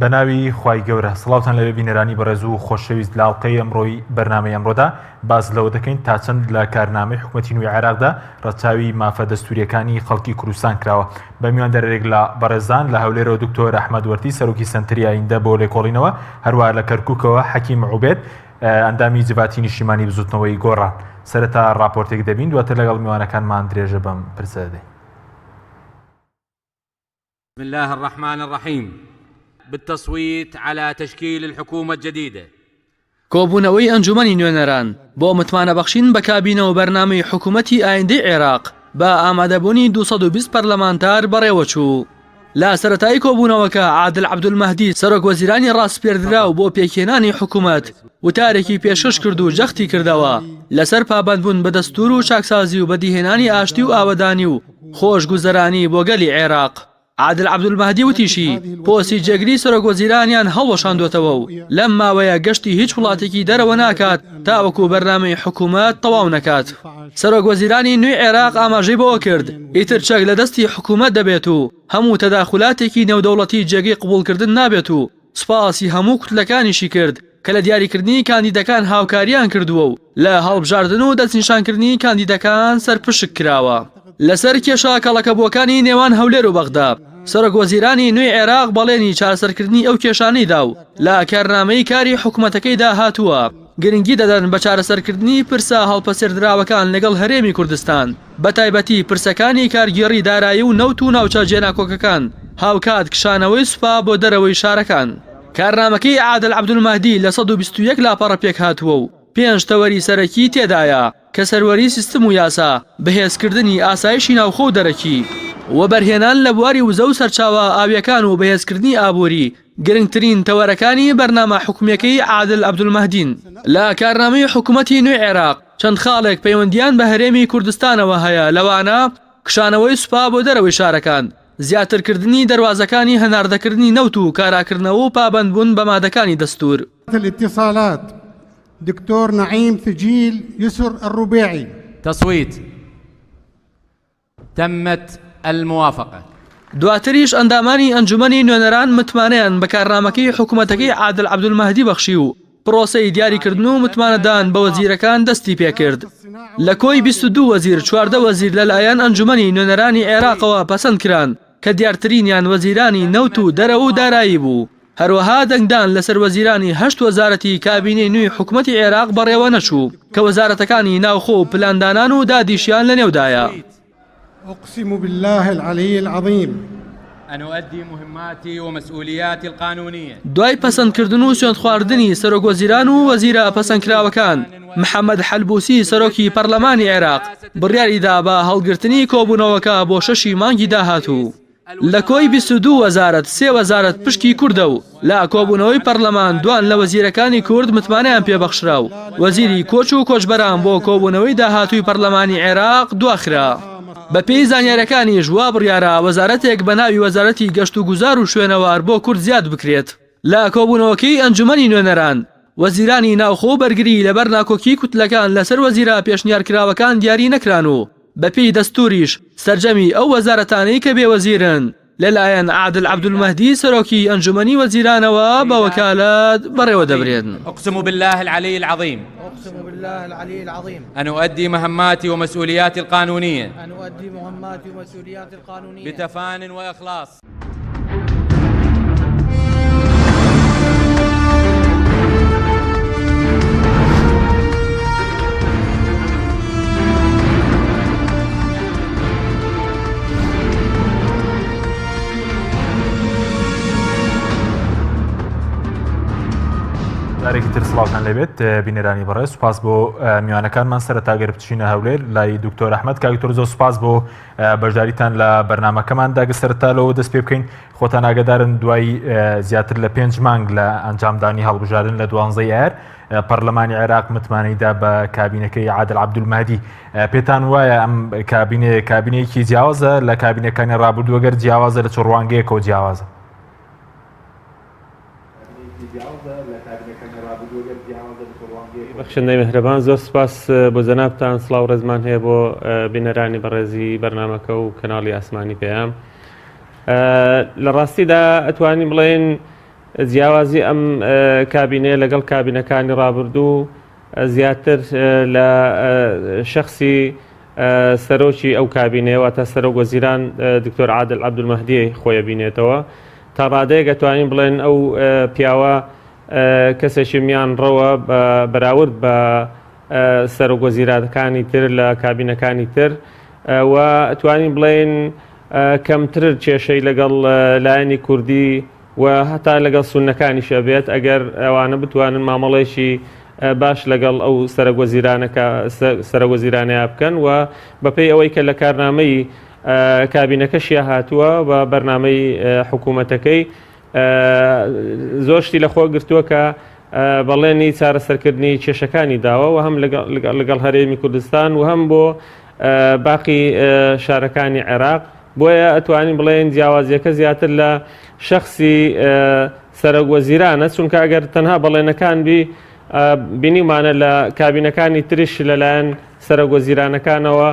بەناوی خوای گەورە سڵاوتان لەوێ بینەرانی بەڕێز و خۆشەویست لاڵقەی ئەمڕۆی بەرنامەی ئەمڕۆدا باز لەوە دەکەین تا چەند لە کارنامەی حکوومەتی نوێی عێراقدا ڕەچاوی مافە دەستوریەکانی خەڵکی کوردستان کراوە. بە میوان دەرێک لە بەڕێزان لە هەولێرەوە دکتۆر ئەحمەد وەرتی سەرۆکی سەنتەری ئایندە بۆ لێکۆڵینەوە، هەروەها لە کەرکووکەوە حەکیم عوبێد ئەندامی جباتی نیشتیمانی بزوتنەوەی گۆڕان. سەرەتا راپۆرتێک دەبین دواتر لەگەڵ میوانەکانمان درێژە بەم پرسە دەدەین. بسم الله الرحمن الرحيم. بالتصويت على تشكيل الحكومة الجديدة. کۆبوونەوەی ئەنجومەنی نوێنەران بۆ متمانەبەخشین بە کابینە و بەرنامەی حکوومەتی ئایندەی عێراق بە ئامادەبوونی 220 پەرلەمانتار بەڕێوەچوو. لا سەرەتایی کۆبوونەوەکە عادل عەبدولمەهدی سەرۆک وەزیرانی ڕاستپێردراو بۆ پێکهێنانی حکوومەت وتارێکی پێشکەش کرد و جەختی کردەوە لەسەر پابەندبوون بە دەستور و چاکسازی و بەدیهێنانی ئاشتی و ئاوەدانی و خۆشگوزەرانی بۆ گەلی عێراق. عادل عەبدولمەهدی وتیشی پۆستی جێگری سەرۆک وەزیرانیان هەڵوەشاندوێتەوە و لەم ماوەیە گەشتی هیچ وڵاتێکی دەرەوە ناکات تاوەکو بەرنامەی حکوومەت تەواو نەکات. سەرۆک وەزیرانی نوێی عێراق ئاماژەی بەوە کرد ئیتر چەک لە دەستی حکوومەت دەبێت و هەموو تەداخولاتێکی نێودەوڵەتی جێگەی قبوڵکردن نابێت و سوپاسی هەموو کوتلەکانیشی کرد کە لە دیاریکردنی کاندیدەکان هاوکاریان کردووە و لە هەڵبژاردن و دەستنیشانکردنی کاندیدەکان سەرپشک کراوە. لەسەر کێشە کەڵەکەبووەکانی نێوان هەولێر و بەغدا سەرۆک وەزیرانی نوێی عێراق بەڵێنی چارەسەرکردنی ئەو کێشانەیدا و لە کارنامەی کاری حکوومەتەکەیدا هاتووە گرنگی دەدەن بە چارەسەرکردنی پرسە هەڵپەسێردراوەکان لەگەڵ هەرێمی کوردستان بە تایبەتی پرسەکانی کارگێڕی دارایی و نەوت و ناوچە جێناکۆکەکان هاوکات کشانەوەی سوپا بۆ دەرەوەی شارەکان. کارنامەکەی عادل عەبدولمەهدی لە 121 لاپەڕە پێک هاتووە و 5 تەوەری سەرەکی تێدایە کە سەروەری سیستم و یاسا بەهێزکردنی ئاسایشی ناوخۆ و دەرەکی و بەرهێنان لە بواری وزە و سەرچاوە ئاویەکان و بەهێزکردنی ئابووری گرنگترین تەوەرەکانی بەرنامە حکوومیەکەی عادل عەبدولمەهدین. لە کارنامەی حکوومەتی نوێی عێراق چەند خاڵێک پەیوەندیان بە هەرێمی کوردستانەوە هەیە، لەوانە کشانەوەی سوپا بۆ دەرەوەی شارەکان، زیاترکردنی دەواازەکانی هەناردەکردنی نەوت و کاراکردنەوە و پابەندبوون بە مادەکانی دەستور. الاتصالات دكتور نعيم ثجيل يسر الربيعي. تصويت. تمت الموافقة. دواتریش ئەندامانی ئەنجومەنی نوێنەران متمانەیان بە کارنامەکەی حکوومەتەکەی عادل عەبدولمەهدی بەخشی و پرۆسەی دیاریکردن و متمانەدان بە وەزیرەکان دەستی پێکرد. لە کۆی 22 وەزیر 14 وەزیر لەلایەن ئەنجومەنی نوێنەرانی عێراقەوە پەسەند کران کە دیارترینیان وەزیرانی نەوت و دەرەوە و دارایی بوو. هەروەها دەنگدان لەسەر وەزیرانی 8 وەزارەتی کابینەی نوێی حکوومەتی عێراق بەڕێوە نەچوو کە وەزارەتەکانی ناوخۆ و پلاندانان و دادیشیان لەنێودایە. أقسم بالله العلي العظيم أن أؤدي مهماتي ومسؤولياتي القانونية. دوای پەسەندکردن و سوێند خواردنی سەرۆک وەزیران و وەزیرە پەسەندکراوەکان محەممەد حەلبوسی سەرۆکی پەرلەمانی عێراق بڕیاریدا بە هەڵگرتنی کۆبوونەوەکە بۆ 6 مانگی داهاتوو. لە کۆی 22 وەزارەت 3 وەزارەت پشکی کوردە و لە کۆبوونەوەی پەرلەمان دوان لە وەزیرەکانی کورد متمانەیان پێبەخشرا و وەزیری کۆچ و کۆچبەران بۆ کۆبوونەوەی داهاتووی پەرلەمانی عێراق دواخرا. بە پێی زانیاریەکانی ژوا بڕیارە وەزارەتێک بە ناوی وەزارەتی گەشت و گوزار و شوێنەوار بۆ کورد زیاد بکرێت. لە کۆبوونەوەکەی ئەنجومەنی نوێنەران وەزیرانی ناوخۆ بەرگری لەبەر ناکۆکی کوتلەکان لەسەر وەزیرە پێشنیارکراوەکان دیاری نەکران و بەپێی دەستوریش سەرجەمی ئەو وەزارەتانەی کە بێوەزیرن لەلایەن عادل عەبدولمەهدی سەرۆکی ئەنجومەنی وەزیرانەوە بە وەکالەت بەڕێوە دەبرێن. أقسم بالله العلي العظيم. أقسم بالله العلي العظيم. أن أؤدي مهماتي ومسؤولياتي القانونية. أن أؤدي مهماتي ومسؤولياتي القانونية. بتفان وإخلاص. دارێکی تر سڵاوتان لەبێت بینەرانی بەڕێز. سوپاس بۆ میوانەکانمان سەرەتاگەر بچینە هەولێر لای دکتۆر ئەحمەد. کاکتۆر زۆر سوپاس بۆ بەشداریتان لە بەرنامەکەماندا سەرەتا لەوە دەست پێ بکەین. خۆتان ئاگادارن دوای زیاتر لە 5 مانگ لە ئەنجامدانی هەڵبژاردن لە 12 ئایار پەرلەمانی عێراق متمانەیدا بە کابینەکەی عادل عەبدولمەهدی. پێتان وایە ئەم کابینەیەکی جیاوازە لە کابینەکانی ڕابردووە گەر جیاوازە لە چۆڕوانگەیەکەوە جیاوازە؟ بەخشندەی مهرەبان زۆر سپاس بۆ جەنابتان. سڵاو ڕێزمان هەیە بۆ بینەرانی بەڕێزی بەرنامەکە و کەناڵی ئاسمانی پێیان. لە ڕاستیدا ئەتوانین بڵێن جیاوازی ئەم کابینەیە لەگەڵ کابینەکانی ڕابردوو زیاتر لە شخصی سەرۆکی ئەو کابینەوە تا سەرۆک وەزیران دکتۆر عادل عەبدولمەهدی خۆی بینێتەوە تا ڕادەیەک دەتوانین بڵێن ئەو پیاوە کەسێکی میان ڕەوە بەراورد بە سەرۆک وەزیرانەکانی تر لە کابینەکانی تر و توانین بڵێن کەمتر کێشەی لەگەڵ لایەنی کوردی و هەتا لەگەڵ سوننەکانیش ئەبێت ئەگەر ئەوانە بتوانن مامەڵێکی باش لەگەڵ ئەو سەرۆک وەزیرانەیە بکەن و بەپێی ئەوەی کە لە کارنامەی کابینەکەشیە هاتووە بە بەرنامەی حکوومەتەکەی زۆرشتی لەخۆ گرتووە کە بەڵێنی چارەسەرکردنی کێشەکانی داوە و هەم لەگەڵ هەرێمی کوردستان و هەم بۆ باقی شارەکانی عێراق بۆیە ئەتوانین بڵێن جیاوازیەکە زیاتر لە شخصی سەرۆک وەزیرانە چونکە ئەگەر تەنها بەڵێنەکان بینیمانە لە کابینەکانی تریش لەلایەن سەرۆک وەزیرانەکانەوە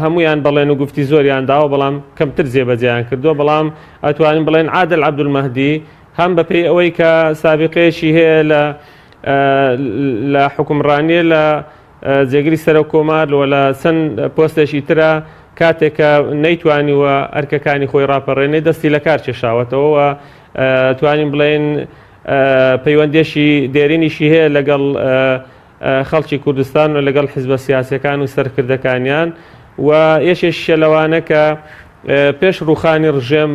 هەمویان بەڵێن و گفتی زۆریان داوە بەڵام کەمتر جێبەجێیان کردووە بەڵام ئەتوانین بڵێن عادل عەبدولمەهدی هەم بەپێی ئەوەی کە سابقەیەکی هەیە لە حکومڕانیە لە جێگری سەرۆک کۆمار و لە چەند پۆستێکی ترە کاتێککە نەیتوانیوە ئەرکەکانی خۆی ڕاپەڕێنێ دەستی لە کار کێشاوەتەوە و توانین بڵێن پەیوەندێکی دێرینیشی هەیە لەگەڵ خەڵکی کوردستان و لەگەڵ حیزبە سیاسیەکان و سەرکردەکانیان و یەکێکیشە لەوانە کە پێش ڕووخانی ڕژێم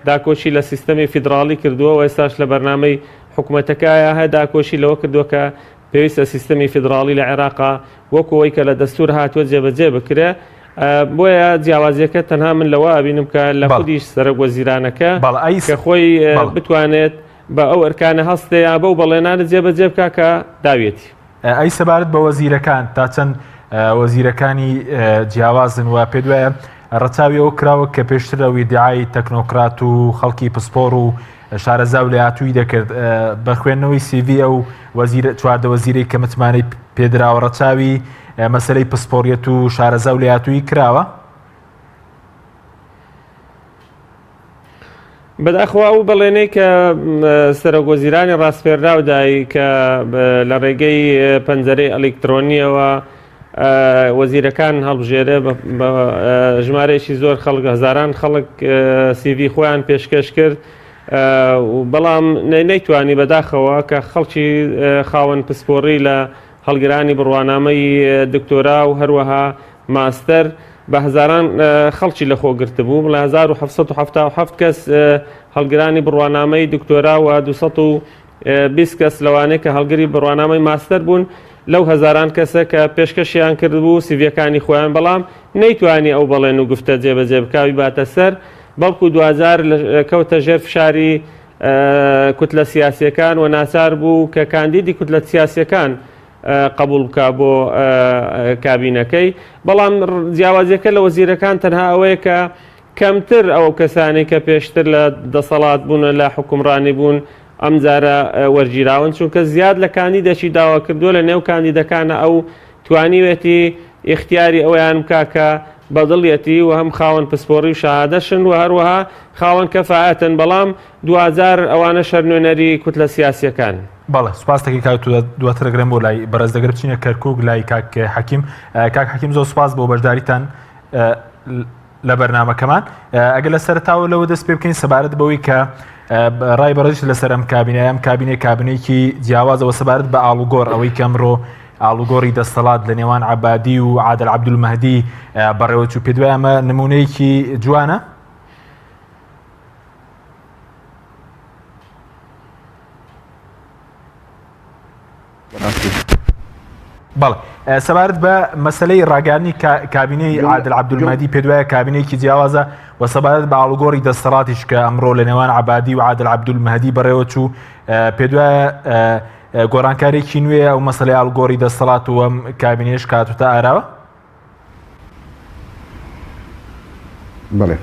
داکۆچی لە سیستەمی فیدراڵی کردووە و ئێستاش لە بەرنامەی حکوومەتەکایە هەیە داکۆچی لەوە کردووە کە پێویستە سیستەمی فیدراڵی لە عێراقا وەکەوەی کە لە دەستور هاتووە جێبەجێ بکرێ بۆیە جیاوازیەکە تەنها من لەوە ئەبینم کە لە خودیش سەرۆک وەزیرانەکە کە خۆی بتوانێت بە ئەو ئەرکانە هەستەیە بەو بەڵێنانە جێبەجێ بکە کە داوێتی ئەی سەبارەت بە وەزیرەکان تا چەند وەزیرەکانی جیاوازن و پێ دوایە ڕەچاوی ئەو کراوە کە پێشتر ئەو ئیدعای تەکنۆکرات و خەڵکی پسپۆڕ و شارەزا و لایەتووی دەکرد بە خوێندنەوەی CV ئەو چواردە وەزیرەی کە متمانەی پێدراوە ڕەچاوی مەسەلەی پسپۆڕیەت و شارەزا و لایەتووی کراوە بەداخەوە ئەو بەڵێنەی کە سەرۆک وەزیرانی ڕاستپێردراودایی کە لە ڕێگەی پەنجەرەی ئەلکترۆنیەوە وەزیرەکان هەڵبژێرە بە ژمارەیەکی زۆر خەڵک هەزاران خەڵک CV خۆیان پێشکەش کرد بەڵام نەیتوانی بەداخەوە کە خەڵکی خاوەن پسپۆڕی لە هەڵگرانی بڕوانامەی دکتۆرا و هەروەها ماستەر بە هەزاران خەڵکی لەخۆ گرتبوو بڵێ 1970 کەس هەڵگرانی بڕوانامەی دکتۆرا و 220 کەس لەوانەیە کە هەڵگری بڕوانامەی ماستەر بوون لەو هەزاران کەسە کە پێشکەشیان کردبوو سیڤەکانی خۆیان بەڵام نەیتوانی ئەو بەڵێن و گفتە جێبەجێ بکاوی باتە سەر بەڵکو 2000 کەوتە ژێر فشاری کوتلە سیاسیەکان و ناچار بوو کە کاندیدی کوتلە سیاسیەکان قبول بکە بۆ کابینەکەی بەڵام جیاوازیەکە لە وەزیرەکان تەنها ئەوەیە کە کەمتر ئەو کەسانی کە پێشتر لە دەسەڵات بوون لە حکومڕانی بوون ئەم جارە وەرگیراون چونکە زیاد لە کاندیدەشی داوا کردووە لە نێو کاندیدەکانە ئەو توانیوێتی اختیاری ئەویان بکا کە بەدڵیەتی و هەم خاوەن پسپۆڕی و شەهادەشن و هەروەها خاوەن کەفاەتن بەڵام 2000 ئەوانە شەرنوێنەری کوتلە سیاسیەکان بەڵێ سوپاس دەکەی کاک دواترەگرم بۆ لای بەڕێز دەگەر بچینە کەرکووک لای کاک حەکیم زۆر سوپاس بۆ بەشداریتان لە بەرنامەکەمان ئەگەر لە سەرتاوە لەوە دەست پێ بکەین سەبارەت بەوەی کە ڕای بەڕێزش لەسەر ئەم کابینەیە کابینەیەکی جیاوازەوە سەبارەت بە ئاڵوگۆڕ ئەوەی کە ئەمڕۆ ئاڵوگۆڕی دەسەڵات لە نێوان عەبادی و عادل عەبدولمەهدی بەڕێوەچوو پێ دوای ئەمە نمونەیەکی جوانە بەڵێ سەبارەت بە مەسەلەی ڕاگەاندنی کابینەی عادل عەبدولمەهدی پێ دوایە کابینەیەکی جیاوازە و سەبارەت بە ئاڵوگۆڕی دەسەڵاتیش کە ئەمڕۆ لە نێوان عەبادی و عادل عەبدولمەهدی بەڕێوەچوو پێ دوایە گۆڕانکارێکی نوێ ئەو مەسەلەی ئاڵوگۆڕی دەسەڵات و ئەم کابینەیەش کاتوتە ئاراوە؟ بەڵێ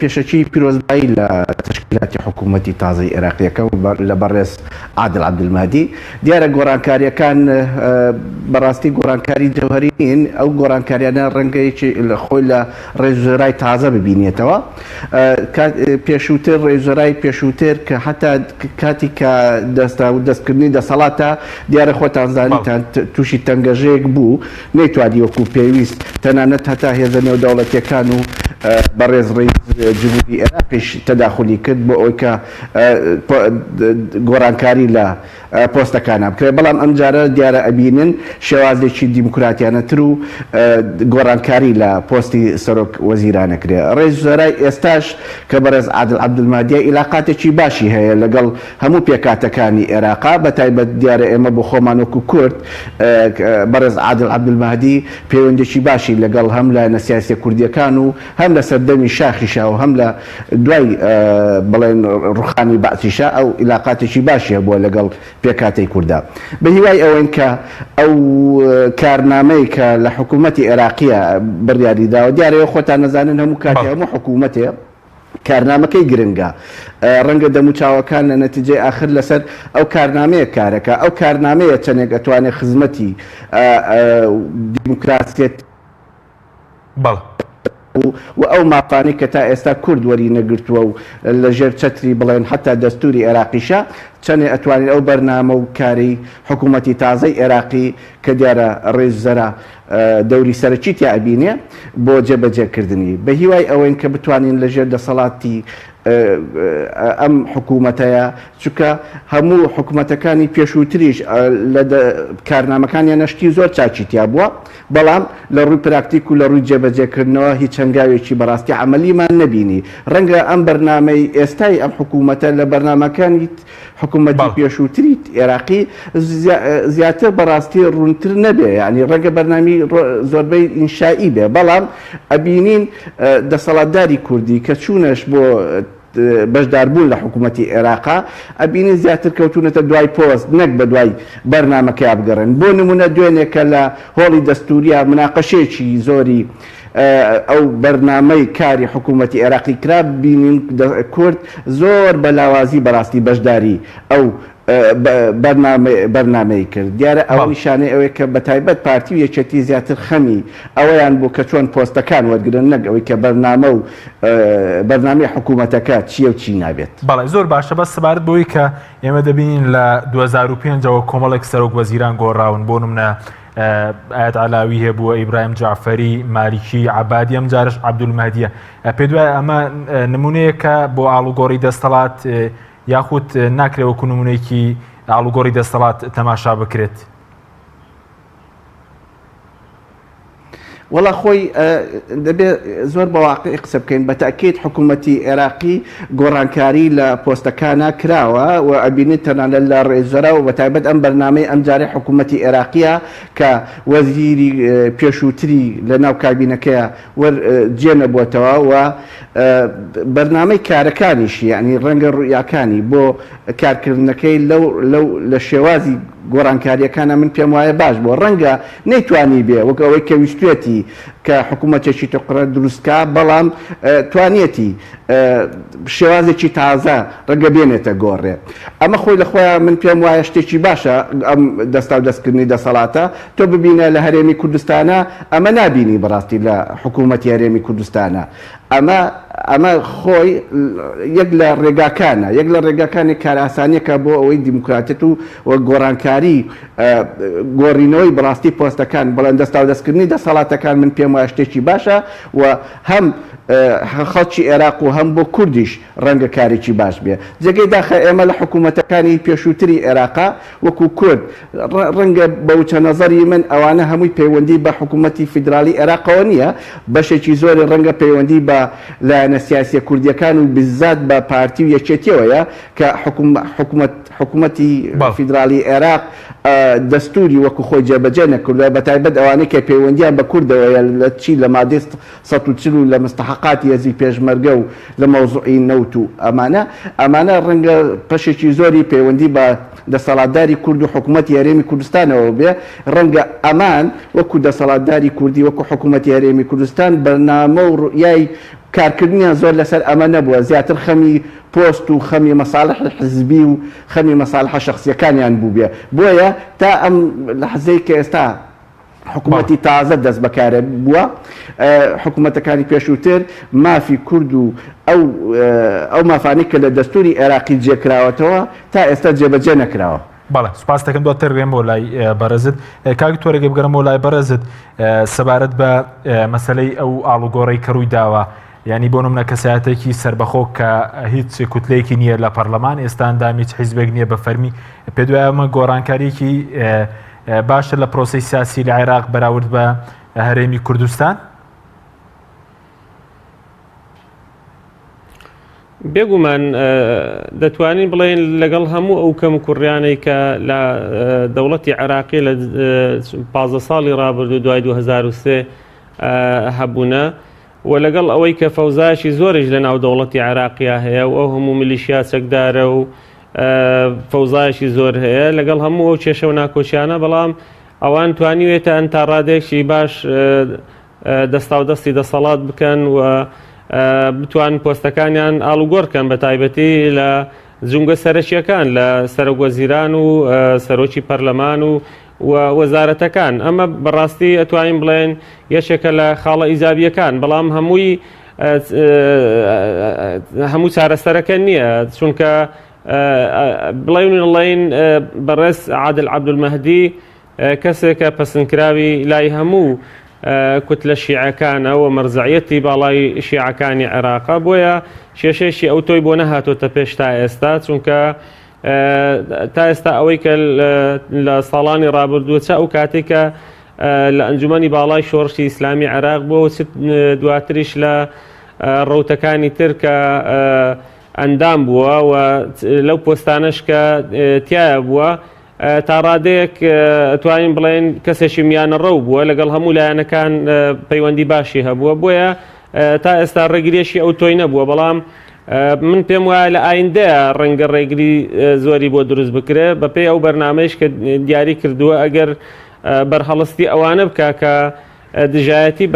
پێشەکی پیرۆزبایی لە تشکیل تشکیلاتی حکوومەتی تازای عێراقیەکە لە بەڕێز عادل عەبدولمەهدی دیارە گۆڕانکاریەکان بەڕاستی گۆڕانکاری جەوهەرین ئەو گۆڕانکاریانە ڕەنگەیەکی خۆی لە ڕێژەرای تازە ببینێتەوە پێشووتر ڕێژەرای پێشووتر کە حتا کاتی کە دەستکردنی دەسەڵاتە دیارە خۆتان زانیتان تووشی تەنگەژەیەک بوو نەیتوانی وەکو پێویست تەنانەت هەتا هێزە نێودەوڵەتیەکان و بەڕێز ڕێز جمهوری عێراقیش تەداخلی کرد بۆ ئەوەی کە گۆڕانکاری لە پۆستەکانە بکرێت بەڵام ئەم جارە دیارە ئەبینن شێوازێکی دیموکراتیانەتر و گۆڕانکاری لە پۆستی سەرۆک وەزیرانە کرێ ڕێژەرای ئێستاش کە بەڕێز عادل عەبدولمەهدیە عیلاقاتێکی باشی هەیە لەگەڵ هەموو پێکاتەکانی عێراقا بەتایبەت دیارە ئێمە بۆ خۆمان وەکو کورد بەڕێز عادل عەبدولمەهدی پەیوەندێکی باشی لەگەڵ هەم لە نەسیاسی کوردیەکان و هەم لە سەردەمی شاخیشا و هەم لە دوای بڵێن ڕوخانی بەعسیشا ئەو عیلاقاتێکی باشیە بووە لەگەڵ پێکاتی کووردا بە هیوای ئەوەن کە ئەو کارنامەی کە لە حکوومەتی عێراقیە بڕیاریداوە دیارەوە خۆتان نەزانن هەموو کاتی هەموو حکوومەتێ کارنامەکەی گرنگە ڕەنگە دەموچاوەکان لە نەتیجەی آخر لەسەر ئەو کارنامەیە کارەکە ئەو کارنامەیە چەندێک ئەتوانێت خزمەتی دیموکراسیەت و ئەو ماپانی کە تا ئێستا کورد وەری نەگرتووە و لە ژێر چەتری بڵێن حتا دەستوری عێراقیشە چەندێ ئەتوانێت ئەو بەرنامە و کاری حکوومەتی تازای عێراقی کە دیارە ڕێژزەرە دەوری سەرەکیتیا ئەبینێ بۆ جێبەجێکردنی بە هیوای ئەوەین کە بتوانین لە ژێر دەسەڵاتی ئەم حکوومەتەیە چونکە هەموو حکوومەتەکانی پێشووتریش لە کارنامەکانیان نەشتی زۆر چاچیتیا بووە بەڵام لە ڕووی پراکتیک و لە ڕووی جێبەجێکردنەوە هیچ هەنگاوێکی بەڕاستی عەمەلیمان نەبینی ڕەنگە ئەم بەرنامەی ئێستای ئەم حکوومەتە لە بەرنامەکانی حکوومەتی پێشووتری عێراقی زیاتر بەڕاستی ڕوونتر نەبێ یعنی ڕەنگە بەرنامی زۆربەی ئینشایی بێ بەڵام ئەبینین دەسەڵاتداری کوردی کە چوونەش بۆ بەشداربوون لە حکوومەتی عێراقا ئەبینی زیاتر کەوتونەتە دوای پۆست نەک بە دوای بەرنامەکە بگەڕن بۆ نمونە دوێنێکە لە هۆڵی دەستوریە مناقەشێکی زۆری ئەو بەرنامەی کاری حکوومەتی عێراقی کرا بینین کورد زۆر بەلاوازی بەڕاستی بەشداری ئەو بەرنامەی کرد دیارە ئەو نیشانەی ئەوەیە کە بەتایبەت پارتی و یەکێتی زیاتر خەمی ئەوەیان بوو کە چۆن پۆستەکان وەرگرن نەک ئەوەی کە بەرنامە و بەرنامەی حکوومەتەکە چییە و چی نابێت بەڵێ زۆر باشە بەس سەبارەت بۆی کە ئێمە دەبینین لە 2005ەوە کۆمەڵێک سەرۆک وەزیران گۆڕاون بۆ نمونە ئاەت عەلاوی هەبووە ئیبراهیم جعفەری مالیکی عەبادی ئەم جارش عەبدولمەهدیە پێ دوای ئەمە نمونەیەکە بۆ ئاڵوگۆڕی دەسەڵات یاخود ناکرێوەکو نمونەیەکی ئاڵوگۆڕی دەسەڵات تەماشا بکرێت وڵا خۆی دەبێت زۆر بەواقعی قسە بکەین بە تاکید حکوومەتی عێراقی گۆڕانکاری لە پۆستەکانە کراوە و ئەبینێت تەنانەت لە ڕێژەرە و بەتایبەت ئەم بەرنامەی ئەم جارەی حکوومەتی عێراقیە کە وەزیری پێشووتری لە ناو کابینەکەیە جێنەبووەتەوە و بەرنامەی کارەکانیشی یعنی ڕەنگە ڕوویاکانی بۆ کارکردنەکەی لە شێوازی گۆڕانکاریەکانە من پێم وایە باش بۆ ڕەنگە نەیتوانی بێ وەک ئەوەی کە ویستوێتی کە حکوومەتێکی تۆقڕە دروستکە بەڵام توانێتی شێوازێکی تازە ڕەنگە بێنێتە گۆڕێ ئەمە خۆی لە خۆیان من پێم وایە شتێکی باشە ئەم دەستا و دەستکردنی دەسەڵاتە تۆ ببینە لە هەرێمی کوردستانە ئەمە نابینی بەڕاستی لە حکوومەتی هەرێمی کوردستانە ئەمە خۆی یەک لە ڕێگاکانە یەک لە ڕێگاکانی کاراسانیەکە بۆ ئەوەی دیموکراتێت و گۆڕانکاری گۆڕینەوەی بەڕاستی پۆستەکان بەڵام دەستا و دەستکردنی دەسەڵاتەکان من پێم وایە شتێکی باشە و هەم خەڵکی عێراق و هەم بۆ کوردیش ڕەنگە کارێکی باش بێ جێگەی داخە ئێمە لە حکوومەتەکانی پێشووتری عێراقا وەکو کورد ڕەنگە بەوچە نەزەری من ئەوانە هەمووی پەیوەندی بە حکوومەتی فیدرالی عێراقەوە نییە بەشێکی زۆری ڕەنگە پەیوەندی بە لایەنە سیاسیە کوردیەکان و بزات بە پارتی و یەکێتیەوەیە کە حکوومەتی فیدرالی عێراق دەستوری وەکو خۆی جێبەجێ نەکردووە بەتایبەت ئەوانەی کە پەیوەندیان بە کوردەوەیە لە چی لە مادەی 140 و لە مستحقاتی هێزی پێشمەرگە و لە مەوزوعی نەوت و ئەمانە ڕەنگە پەشێکی زۆری پەیوەندی بە دەسەڵاتداری کورد و حکوومەتی هەرێمی کوردستانەوە بێ ڕەنگە ئەمان وەکو دەسەڵاتداری کوردی وەکو حکوومەتی هەرێمی کوردستان بەرنامە و ڕوئیای کارکردنیان زۆر لەسەر ئەمە نەبووە زیاتر خەمی پۆست و خەمی مەساڵح حزبی و خەمی مەساڵح شخصیەکانیان بوو بێ بۆیە تا ئەم لەحزەی کە ئێستا حکوومەتی تازە دەست بەکارە بووە حکوومەتەکانی پێشووتر مافی کورد و ئەو مافانی کە لە دەستوری عێراقی جێکراوەتەوە تا ئێستا جێبەجێ نەکراوە. بەڵێ سوپاس دەکەم دواتر ڕێم بۆ لای بەرەزت کاک تۆرەگە بگەڕم بۆ لای بەرەزت سەبارەت بە مەسەلەی ئەو ئاڵوگۆڕەی کە ڕووی داوە ینی بۆ نمونە کەسایەتێکی سربەخۆ کە هیچ کوتلەیەکی نییە لە پەرلەمان ئێستا ئەندامی هیچ حیزبێک نییە بە فەرمی پێ دوای ئەمە گۆڕانکاریەکی باشە لە پرۆسەی سیاسی لە عێراق بەراورد بە هەرێمی کوردستان؟ بێگومان دەتوانین بڵێن لەگەڵ هەموو ئەو کەم کوڕیانەی کە لە دەوڵەتی عێراقی لە 15 ساڵی ڕابردوو دوای 2023 هەبوونە و لەگەڵ ئەوەی کە فەوزایشی زۆرش لە ناو دەوڵەتی عێراقیە هەیە و ئەو هەموو میلیشیا چەکدارە و فەوزایشی زۆر هەیە لەگەڵ هەموو ئەو کێشە و ناکۆچیانە بەڵام ئەوان توانیوێتە ئەن تا ڕادێکی باش دەستا و دەستی دەسەڵات بکەن و بتوان پۆستەکانیان ئاڵوگۆڕکەن بە تایبەتی لە جونگە سەرەکیەکان لە سەرۆکوەزیران و سەرۆکی پەرلەمان و وەزارەتەکان ئەمە بەڕاستی ئەتوانین بڵێن یەکێکە لە خاڵە ئیزابیەکان بەڵام هەموو چارەسەرەکە نییە چونکە بڵێن بەڕێز عادل عەبدولمەهدی کەسێکە پەسەندکراوی لای هەموو کوتلە شیعەکانە و مەرجەعیەتی باڵای شیعەکانی عێراقا بۆیە کێشەیەکی ئەو تۆی بۆ نەهاتۆتە پێش تا ئێستا چونکە تا ئێستا ئەوەی کە لە ساڵانی ڕابردووە چا ئەو کاتێکە لە ئەنجومەنی باڵای شۆڕشی ئیسلامی عێراق بۆ دواتریش لە ڕەوتەکانی تر کە ئەندام بووە و لەو پۆستانەش کە تایە بووە تا ڕادەیەک ئەتوانین بڵێن کەسێکی میانە ڕەو بووە لەگەڵ هەموو لایەنەکان پەیوەندی باشی هەبووە بۆیە تا ئێستا ڕێگریێشی ئەو تۆی نەبووە بەڵام من پێم وایە لە ئایندەیە ڕەنگە ڕێگری زۆری بۆ دروست بکرێ بەپێی ئەو بەرنامەیەش کە دیاری کردووە ئەگەر بەرهەڵستی ئەوانە بکە کە دژایەتی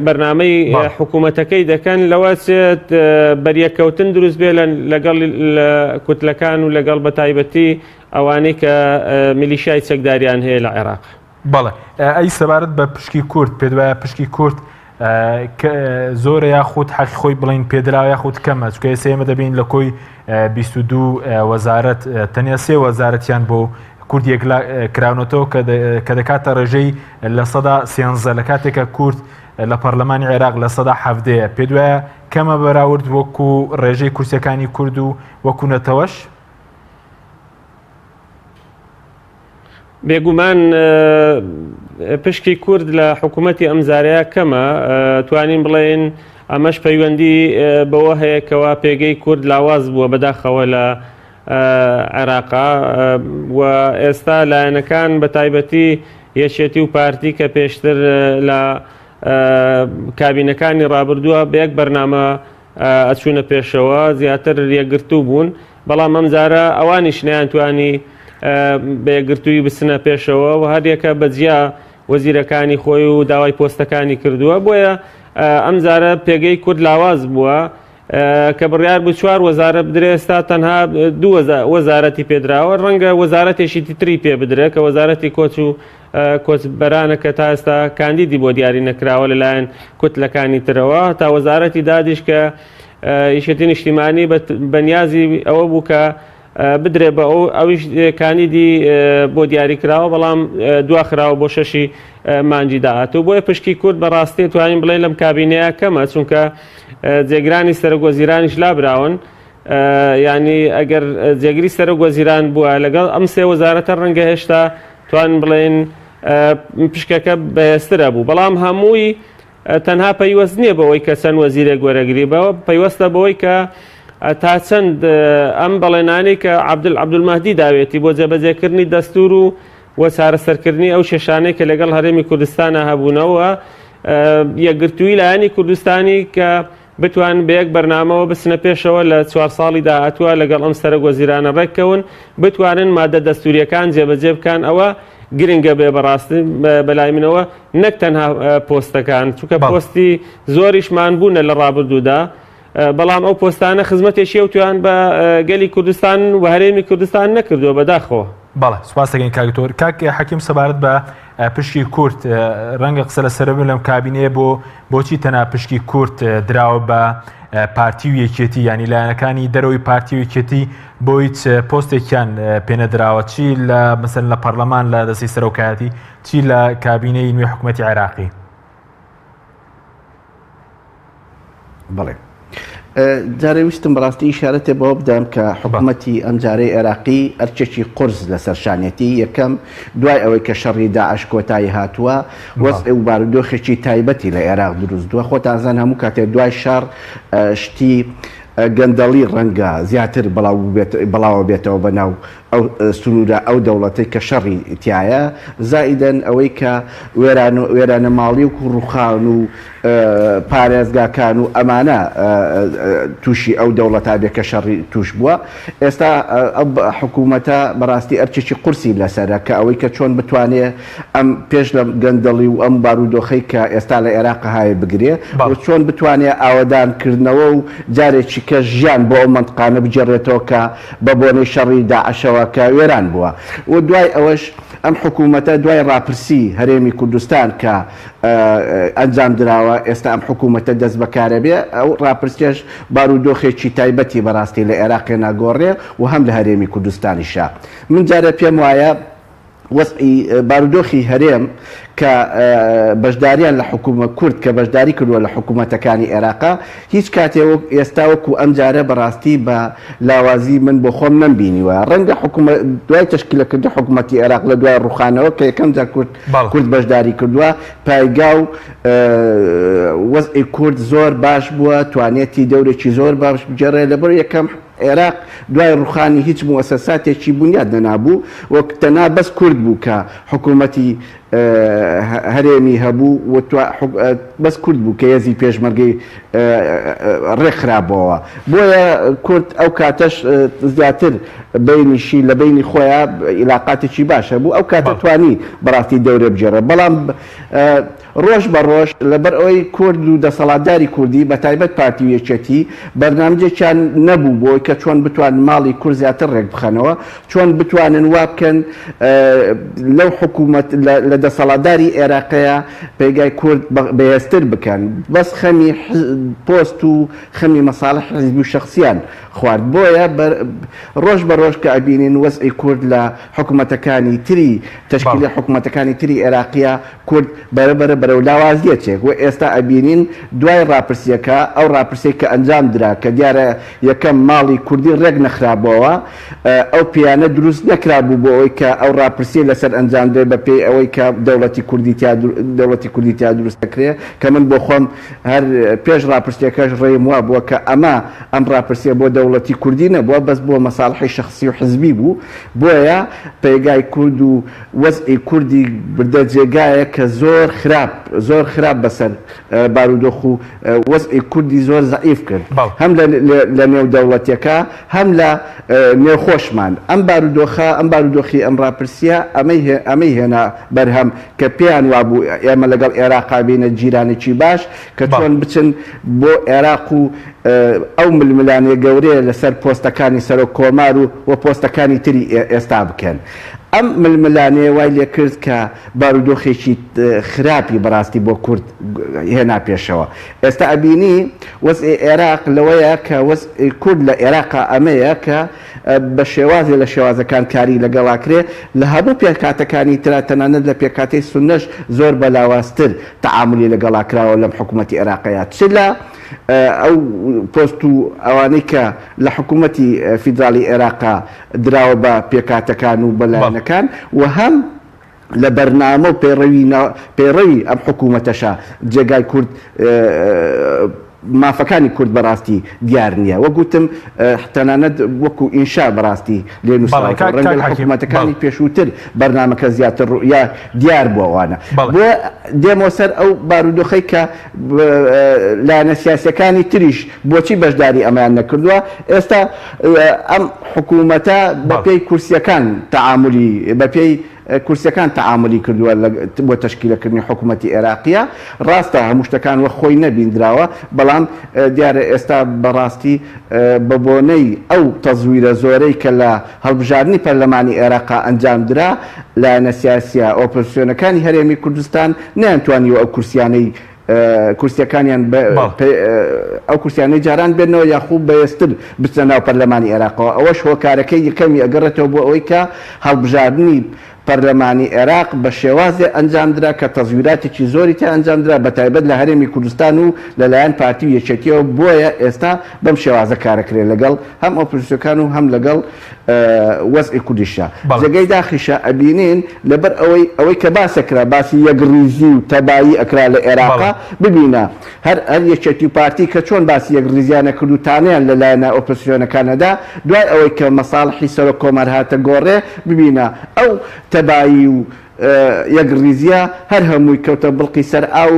بەرنامەی حکوومەتەکەی دەکەن لەوە چێت بەریەکەوتن دروست بێ لەگەڵ کوتلەکان و لەگەڵ بە تایبەتی ئەوانەی کە میلیشیای چەکداریان هەیە لە عێراق. بەڵێ ئەی سەبارەت بە پشکی کورد پێ وایە پشکی کورد زۆرە یاخود حەقی خۆی بڵین پێدراوە یاخود کەمە چکە ئێستا ئێمە دەبین لە کۆی 22 وەزارەت تەنیا 3 وەزارەتیان بۆ کورد یەکلا کراونەتەوە کە دەکاتە ڕێژەی لە سەدا 13 لە کاتێکە کورد لە پەرلەمانی عێراق لە سەدا 17 پێ وایە کەمە بەراورد وەکو ڕێژەی کورسەکانی کورد و وەکو نەتەوەش؟ بێگومان پشکی کورد لە حکوومەتی ئەمزارەیە کەمە توانین بڵێن ئەمەش پەیوەندی بەوە هەیەکەوە پێگەی کورد لاواز بووە بەداخەوە لە عێراقا و ئێستا لایەنەکان بە تایبەتی یەکێتی و پارتی کە پێشتر لە کابینەکانی ڕابردووە بە یەک بەرنامە ئەچوونە پێشەوە زیاتر یەکگرتوو بوون بەڵام ئەمجارە ئەوانیش نەیانتوانی بەیەکگرتووی بچنە پێشەوە و هەریەکە بەجیا وەزیرەکانی خۆی و داوای پۆستەکانی کردووە بۆیە ئەمجارە پێگەی کورد لاواز بووە کە بڕیار بوو 4 وەزارە بدرێ ئێستا تەنها 2 وەزارەتی پێدراوە ڕەنگە وەزارەتێکی تری پێ بدرێت کە وەزارەتی کۆچ و کۆچبەرانە کە تا ئێستا کاندیدی بۆ دیاری نەکراوە لەلایەن کوتلەکانی ترەوە تا وەزارەتی دادیش کە ئیشەتی نیشتیمانی بەنیازی ئەوە بوو کە بدرێ بە ئەویش کاندیدی بۆ دیاری کراوە بەڵام دواخراوە بۆ 6 مانجی داهاتوو بۆیە پشکی کورد بەڕاستی توانین بڵێن لەم کابینەیە کەمە چونکە جێگرانی سەرۆکوەزیرانیش لابراون ینی ئەگەر جێگری سەرۆکوەزیران بووە لەگەڵ ئەم 3 وەزارەتە ڕەنگە هێشتا توانین بڵێن پشکەکە بەهێزترە بوو بەڵام هەمووی تەنها پەیوەست نییە بەوەی کە چەند وەزیرێک وەرەگری بەوە پەیوەستە بەوەی کە تا چەند ئەم بەڵێنانی کە عەبدولمەهدی داوێتی بۆ جێبەجێکردنی دەستور و چارەسەرکردنی ئەو کێشانەی کە لەگەڵ هەرێمی کوردستانە هەبوونەوە یەکگرتووی لایەنی کوردستانی کە بتوان بە یەک بەرنامەوە بچنە پێشەوە لە 4 ساڵی داهاتووە لەگەڵ ئەم سەرۆکوەزیرانە ڕێککەون بتوانن مادە دەستوریەکان جێبەجێ بکەن ئەوە گرنگە بێ بەڕاستی بەلای منەوە نەک تەنها پۆستەکان چونکە پۆستی زۆریشمان بوونە لە ڕابردوودا بەڵام ئەو پۆستانە خزمەتێکی ئەوتویان بە گەلی کوردستان و هەرێمی کوردستان نەکردووە بەداخەوە. بەڵێ سوپاس دەگەین کاکتۆر. کاک حەکیم سەبارەت بە پشکی کورد ڕەنگە قسە لەسەر بن لەم کابینەیە بۆچی تەنها پشکی کورد دراوە بە پارتی و یەکێتی ینی لایەنەکانی دەرەوەی پارتی و یەکێتی بۆ هیچ پۆستێکیان پێنەدراوە چی لە مەسەن لە پەرلەمان لە دەستی سەرۆکایەتی چی لە کابینەی نوێ حکوومەتی عێراقی؟ بەڵێ جارێ ویستم بەڕاستی ئیشارەتێ بەوە بدەم کە حکوومەتی ئەم جارەی عێراقی ئەرچێکی قورس لە سەرشانێتی یەکەم دوای ئەوەی کە شەڕی داعش کۆتایی هاتووە وەزع و بارودۆخێکی تایبەتی لە عێراق دروست دووە خۆتانزان هەموو کاتێ دوای شەڕ شتی گەندەڵی ڕەنگە زیاتر بڵاوە بێتەوە بەناو ئەو سنوورە ئەو دەوڵەتەی کە شەڕی تایە زائیدەن ئەوەی کە وێرانە ماڵی و ڕووخان و پارێزگاکان و ئەمانە تووشی ئەو دەوڵەتا بێ کە شەڕی توش بووە ئێستا حکوومەتە بەڕاستی ئەرچێکی قورسی لەسەرە کە ئەوەی کە چۆن بتوانێت ئەم پێش لە گەندەڵی و ئەم بارودۆخەی کە ئێستا لە عێراق هایە بگرێ و چۆن بتوانێت ئاوەدانکردنەوە و جارێکی کە ژیان بۆ ئەو منطقانە بجێڕێتەوە کە بە بۆنەی شەڕی داعشەوە کە وێران بووە و دوای ئەوەش ئەم حکوومەتە دوای ڕاپرسی هەرێمی کوردستان کە ئەنجام دراوە ئێستا ئەم حکوومەتە دەست بەکارە بێ ئەو ڕاپرسیش بارودۆخێکی تایبەتی بەڕاستی لە عێراقی ناگۆڕێ و هەم لە هەرێمی کوردستانیشە من جارە پێم وایە وەسعی بارودۆخی هەرێم کە بەشداریان لە حکوومەت کورد کە بەشداری کردووە لە حکوومەتەکانی عێراقا هیچ کاتێ ئێستا وەکو ئەم جارە بەڕاستی بە لاوازی من بۆ خۆم نەمبینیوە ڕەنگە دوای تشکیلەکردنی حکوومەتی عێراق لە دوای ڕوخانەوە کە یەکەم جار کورد بەشداری کردووە پایگا و وەزعی کورد زۆر باش بووە توانێتی دەورێکی زۆر باش بجێڕێ لەبەر یەکەم عێراق دوای ڕوخانی هیچ موسەساتێکی بنیاد نەنابوو وەک تەنها بەس کورد بوو کە حکوومەتی هەرێمی هەبوو بەس کورد بوو کە هێزی پێشمەرگەی ڕێکخرابەوە بۆیە کورد ئەو کاتەش زیاتر بینیشی لە بینی خۆیان عیلاقاتێکی باشە بوو ئەو کاتە توانی بەڕاستی دەورە بجێڕە بەڵام ڕۆژ بە ڕۆژ لەبەر ئەوەی کورد و دەسەڵاتداری کوردی بە تایبەت پارتی و یەکێتی بەرنامجێکیان نەبوو بۆی کە چۆن بتوان ماڵی کورد زیاتر ڕێک بخەنەوە چۆن بتوانن وا بکەن لەو حکوومەت لە دەسەڵاتداری عێراقەیە پێگای کورد بەهێزتر بکەن بەس خەمی پۆست و خەمی مەساڵح حیزبی و شەخسیان خوارد بۆیە ڕۆژ بە ڕۆژ کە ئەبینین وەزعی کورد لە حکوومەتەکانی تری تشکیلی حکوومەتەکانی تری عێراقیە کورد بەرەبەرە بەرەو لاوازیەکێک و ئێستا ئەبینین دوای ڕاپرسیەکە ئەو ڕاپرسیەک کە ئەنجام درا کە دیارە یەکەم ماڵی کوردی ڕێک نەخرابەوە ئەو پیانە دروست نەکرابوو بۆ ئەوەی کە ئەو ڕاپرسی لەسەر ئەنجام درێ بە پێی ئەوەی کە دەوڵەتی کوردی تا دروست دەکرێت کە من بۆ خۆم هەر پێش ڕاپرسیەکەش ڕێم وا بووە کە ئەم ڕاپرسیە بۆ دەوڵەتی کوردی نەبووە بەس بۆ مەساڵحی شەخسی و حزبی بوو بۆیە پێگای کورد و وەزعی کوردی بردە جێگایە کە زۆر خراپ بەسەر بارودۆخ و وەزعی کوردی زۆر زەعیف کرد هەم لە نێو دەوڵەتیەکە هەم لە نێوخۆشمان ئەم بارودۆخی ئەم ڕاپرسیە ئەمەی هێنا بەرهەم کە پێیان وابوو ئێمە لەگەڵ عێراقا بینە جیرانێکی باش کە چۆن بچن بۆ عێراق و ئەو ململانێ گەورەیە لەسەر پۆستەکانی سەرۆک کۆمار و پۆستەکانی تری ئێستا بکەن ئەم ململانێ وای لێ کرد کە بارودۆخێکی خراپی بەڕاستی بۆ کورد هێنا پێشەوە ئێستا ئەبینی وەزعی عێراق لەوەیە کە وەزعی کورد لە عێراقا ئەمەیە کە بە شێوازێ لە شێوازەکان کاری لەگەڵاکرێ لە هەموو پێکاتەکانی ترا تەنانەت لە پێکاتەی سونەش زۆر بەلاوازتر تەعاملی لەگەڵاکراوە لەم حکوومەتی عێراقەیە چ لە ئەو پۆست و ئەوانەی کە لە حکوومەتی فیدرالی عێراقا دراوە بە پێکاتەکان و بەلایەنەکان و هەم لە بەرنامە و پەیڕەوی ئەم حکوومەتەشە جێگای کورد مافەکانی کورد بەڕاستی دیار نییە وە گوتم تەنانەت وەکو ئینشا بەڕاستی لێنووسڕەنگە حکوومەتەکانی پێشووتر بەرنامەکە زیاتر ڕوئیا دیار بووە وانە بۆ دێمەوە سەر ئەو بارودۆخەی کە لایەنە سیاسیەکانی تریش بۆچی بەشداری ئەمەیان نەکردووە ئێستا ئەم حکوومەتە بە پێی کورسیەکان تەعاملی بە پێی کورسیەکان تعاملی کردووە بۆ تەشکیلەکردنی حکوومەتی عێراقیە ڕاستە هەموو شتەکان وە خۆی نەبیندراوە بەڵام دیارە ئێستا بەڕاستی بە بۆنەی ئەو تەزویرە زۆرەی کە لە هەڵبژاردننی پەرلەمانی عێراقا ئەنجامدرا لایەنە سیاسیە ئۆپۆزیسیۆنەکانی هەرێمی کوردستان نەیانتوانیوە ئەو کورسیەکانیان ئەو کورسیانەی جاران بێنەوە یاخوب بەێستر بچنە ناو پەرلەمانی عێراقەوە ئەوەش هۆکارەکەی یەکەمی ئەگەڕێتەوە بۆ ئەوەی کە هەڵبژاردننی پەرلەمانی عێراق بە شێوازێ ئەنجامدرا کە تەزویراتێکی زۆری تا ئەنجامدرا بە تایبەت لە هەرێمی کوردستان و لەلایەن پارتی و یەکێتیەوە بۆیە ئێستا بەم شێوازە کارەکرێت لەگەڵ هەم ئۆپۆزیسیۆنەکان و هەم لەگەڵ وەزعی کوردیشە جێگەی داخیشە ئەبینین لەبەر ئەوەی کە باسەکرا باسی یەکڕیزی و تەبایی ئەکرا لە عێراقا ببینە هەر یەکێتی و پارتی کە چۆن باسی یەکڕیزیانە کرد و تانیان لەلایەنە ئۆپۆزیسیۆنەکانەدا دوای ئەوەی کە مەساڵحی سەر کۆمەر هاتە گۆڕێ ببینە ئەو تەبایی و یەکڕیزیە هەر هەمووی کەوتە بڵقی سەر ئاو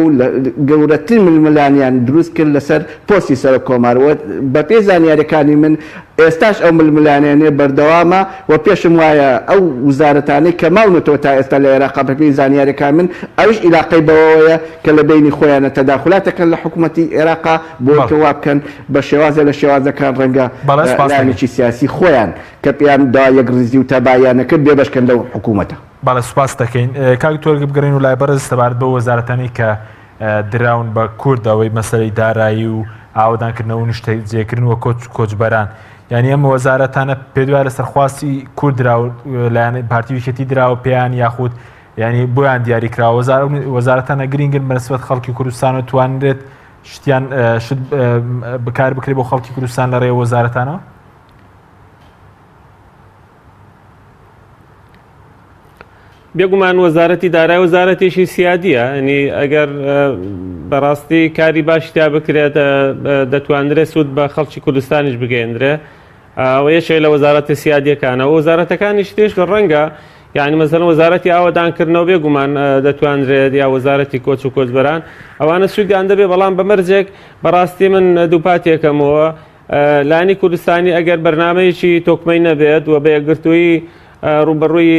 گەورەترین ململانیان دروست کرد لەسەر پۆستی سەر کۆمارەوە بە پێی زانیاریەکانی من ئێستاش ئەو ململانیانێ بەردەوامە و پێشم وایە ئەو وزارەتانەی کە ماونەتەوە تا ئێستا لە عێراقا بە پێی زانیاریەکان من ئەوش عیلاقەی بەوەیە کە لە بینی خۆیانە تەداخلاتەکەن لە حکوومەتی عێراقا بۆ کەوا بکەن بە شێوازە لە شێوازەکان ڕەنگە لایەنێکی سیاسی خۆیان کە پێیان دا یەکڕیزی و تەباییانەکرد بێبەشکەن لەو حکوومەتە. باڵە سوپاس دەکەین کاک تۆرگ بگەڕین و لای بەرز سەبارەت بە وەزارەتانی کە دراون بە کوردەوەی مەسەلەی دارایی و ئاودانکردنەوە و نیشتە جێکردن وە کۆچبەران یعنی ئەم وەزارەتانە پێ دوای لە سەرخواستی کورد دراوە لایەنە پارتی ویکێتی دراوە پێیان یاخود ینی بۆیان دیاری کراوە وەزارەتانە گرنگن بەنسبەت خەڵکی کوردستان و توانرێت شتیان شت بکار بکرێت بۆ خەڵکی کوردستان لە ڕێ وەزارەتانەوە؟ بێگومان وەزارەتی دارایی وەزارەتێکی سیادیە ینی ئەگەر بەڕاستی کاری باشتیا بکرێت دەتوانرێت سوود بە خەڵکی کوردستانیش بگەێنرێ ئەوە یەکێک لە وەزارەتە سیادیەکانەوە وەزارەتەکانیش تێش ڕەنگە یعنی مەسەڵەن وەزارەتی ئاوەدانکردنەوە بێگومان دەتوانرێت یا وەزارەتی کۆچ و کۆچبەران ئەوانە سوودیان دەبێ بەڵام بەمەرجێک بەڕاستی من دووپاتێکەمەوە لانی کوردستانی ئەگەر بەرنامەیەکی تۆکمەی نەبێت و بە یەکگرتووی ڕوبەڕووی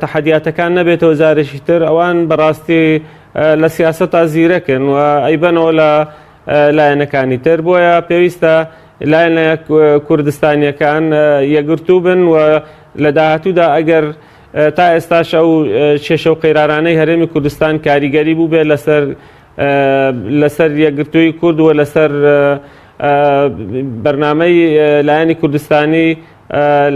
تەحەدیاتەکان نەبێتەوە جارێکی تر ئەوان بەڕاستی لە سیاسەتا زیرەکن و ئەیبەنەوە لە لایەنەکانی تر بۆیە پێویستە لایەنە کوردستانیەکان یەکگرتوو بن و لە داهاتوودا ئەگەر تا ئێستاش ئەو کێشە و قەیرارانەی هەرێمی کوردستان کاریگەری بوو بێ لەسەر یەکگرتووی کورد و لەسەر بەرنامەی لایەنی کوردستانی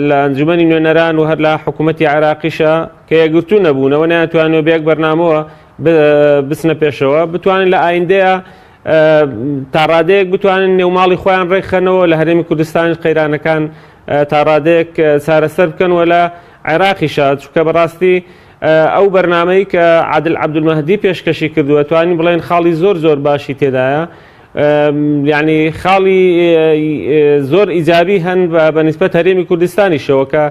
لە ئەنجومەنی نوێنەران و هەر لە حکوومەتی عێراقیشە کە یەکگرتوو نەبوونەوە نەیانتوانێت بە یەک بەرنامەوە بچنە پێشەوە بتوانن لە ئایندەیە تا ڕادەیەک بتوانن نێوماڵی خۆیان ڕێکخەنەوە لە هەرێمی کوردستانی قەیرانەکان تا ڕادەیەک چارەسەر بکەن و لە عێراقیشە چونکە بەڕاستی ئەو بەرنامەی کە عادل عەبدولمەهدی پێشکەشی کردووە توانین بڵێن خاڵی زۆر باشی تێدایە یعنی خاڵی زۆر ئیجابی هەن بە نسبەت هەرێمی کوردستانیشەوە کە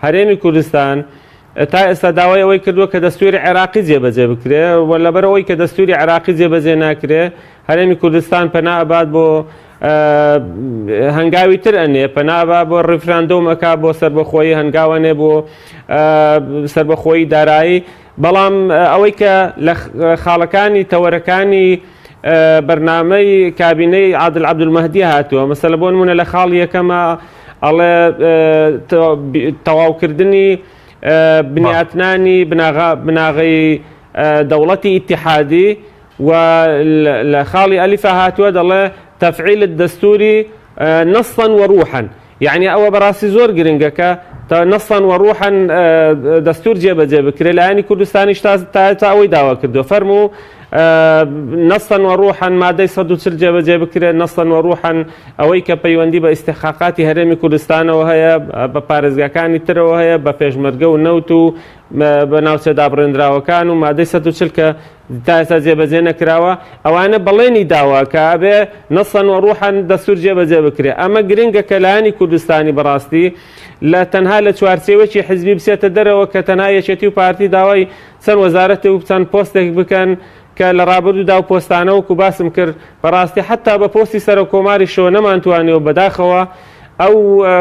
هەرێمی کوردستان تا ئێستا داوای ئەوەی کردووە کە دەستوری عێراقی جێبەجێ بکرێ و لەبەرەوەی کە دەستوری عێراقی جێبەجێ ناکرێ هەرێمی کوردستان پەنابات بۆ هەنگاوی تر ئەنێ پەنابا بۆ ڕیفراندۆم ئەکا بۆ سربەخۆیی هەنگاوانێ بۆ سربەخۆیی دارایی بەڵام ئەوەی کە لە خاڵەکانی تەوەرەکانی بەرنامەی کابینەی عادل عەبدولمەهدی هاتووە مەسەلە بۆ نمونە لە خاڵی یەکەمە ئەڵێ تەواوکردنی بنیاتنانی بناغی دەوڵەتی ئیتیحادی و لە خاڵی ئەلیفە هاتووە دەڵێ تەفعیل الدەستوری نەسڵەن وەڕوحەن یعنی ئەوە بەڕاستی زۆر گرنگەکە تا نەسڵەن وەڕوحەن دەستور جێبەجێ بکرێت لایەنی کوردستانیش تا ئەوەی داوا کردو فەرموو نەسڵەن وەڕوحەن مادەی 140 جێبەجێ بکرێت نەسڵەن وەڕوحەن ئەوەی کە پەیوەندی بە ئیستیحقاقاتی هەرێمی کوردستانەوە هەیە بە پارێزگاکانی ترەوە هەیە بە پێشمەرگە و نەوت و بە ناوچەدا بڕێنراوەکان و مادەی 140 کە تا ئێستا جێبەجێ نەکراوە ئەوانە بەڵێنی داوا کە ئەبێ نەسڵەن وەڕوحەن دەستور جێبەجێ بکرێت ئەمە گرنگە کە لایەنی کوردستانی بەڕاستی لە تەنها لە چوارچێوەکی حزبی بچێتە دەرەوە کە تەنها یەکێتی و پارتی داوای چەند وەزارەتێک و چەند پۆستێک بکەن کە لە ڕابردوودا و پۆستانەوەکو باسم کرد بەڕاستی حتا بە پۆستی سەرۆکۆماری شەوە نەمانتوانێەوە بەداخەوە ئەو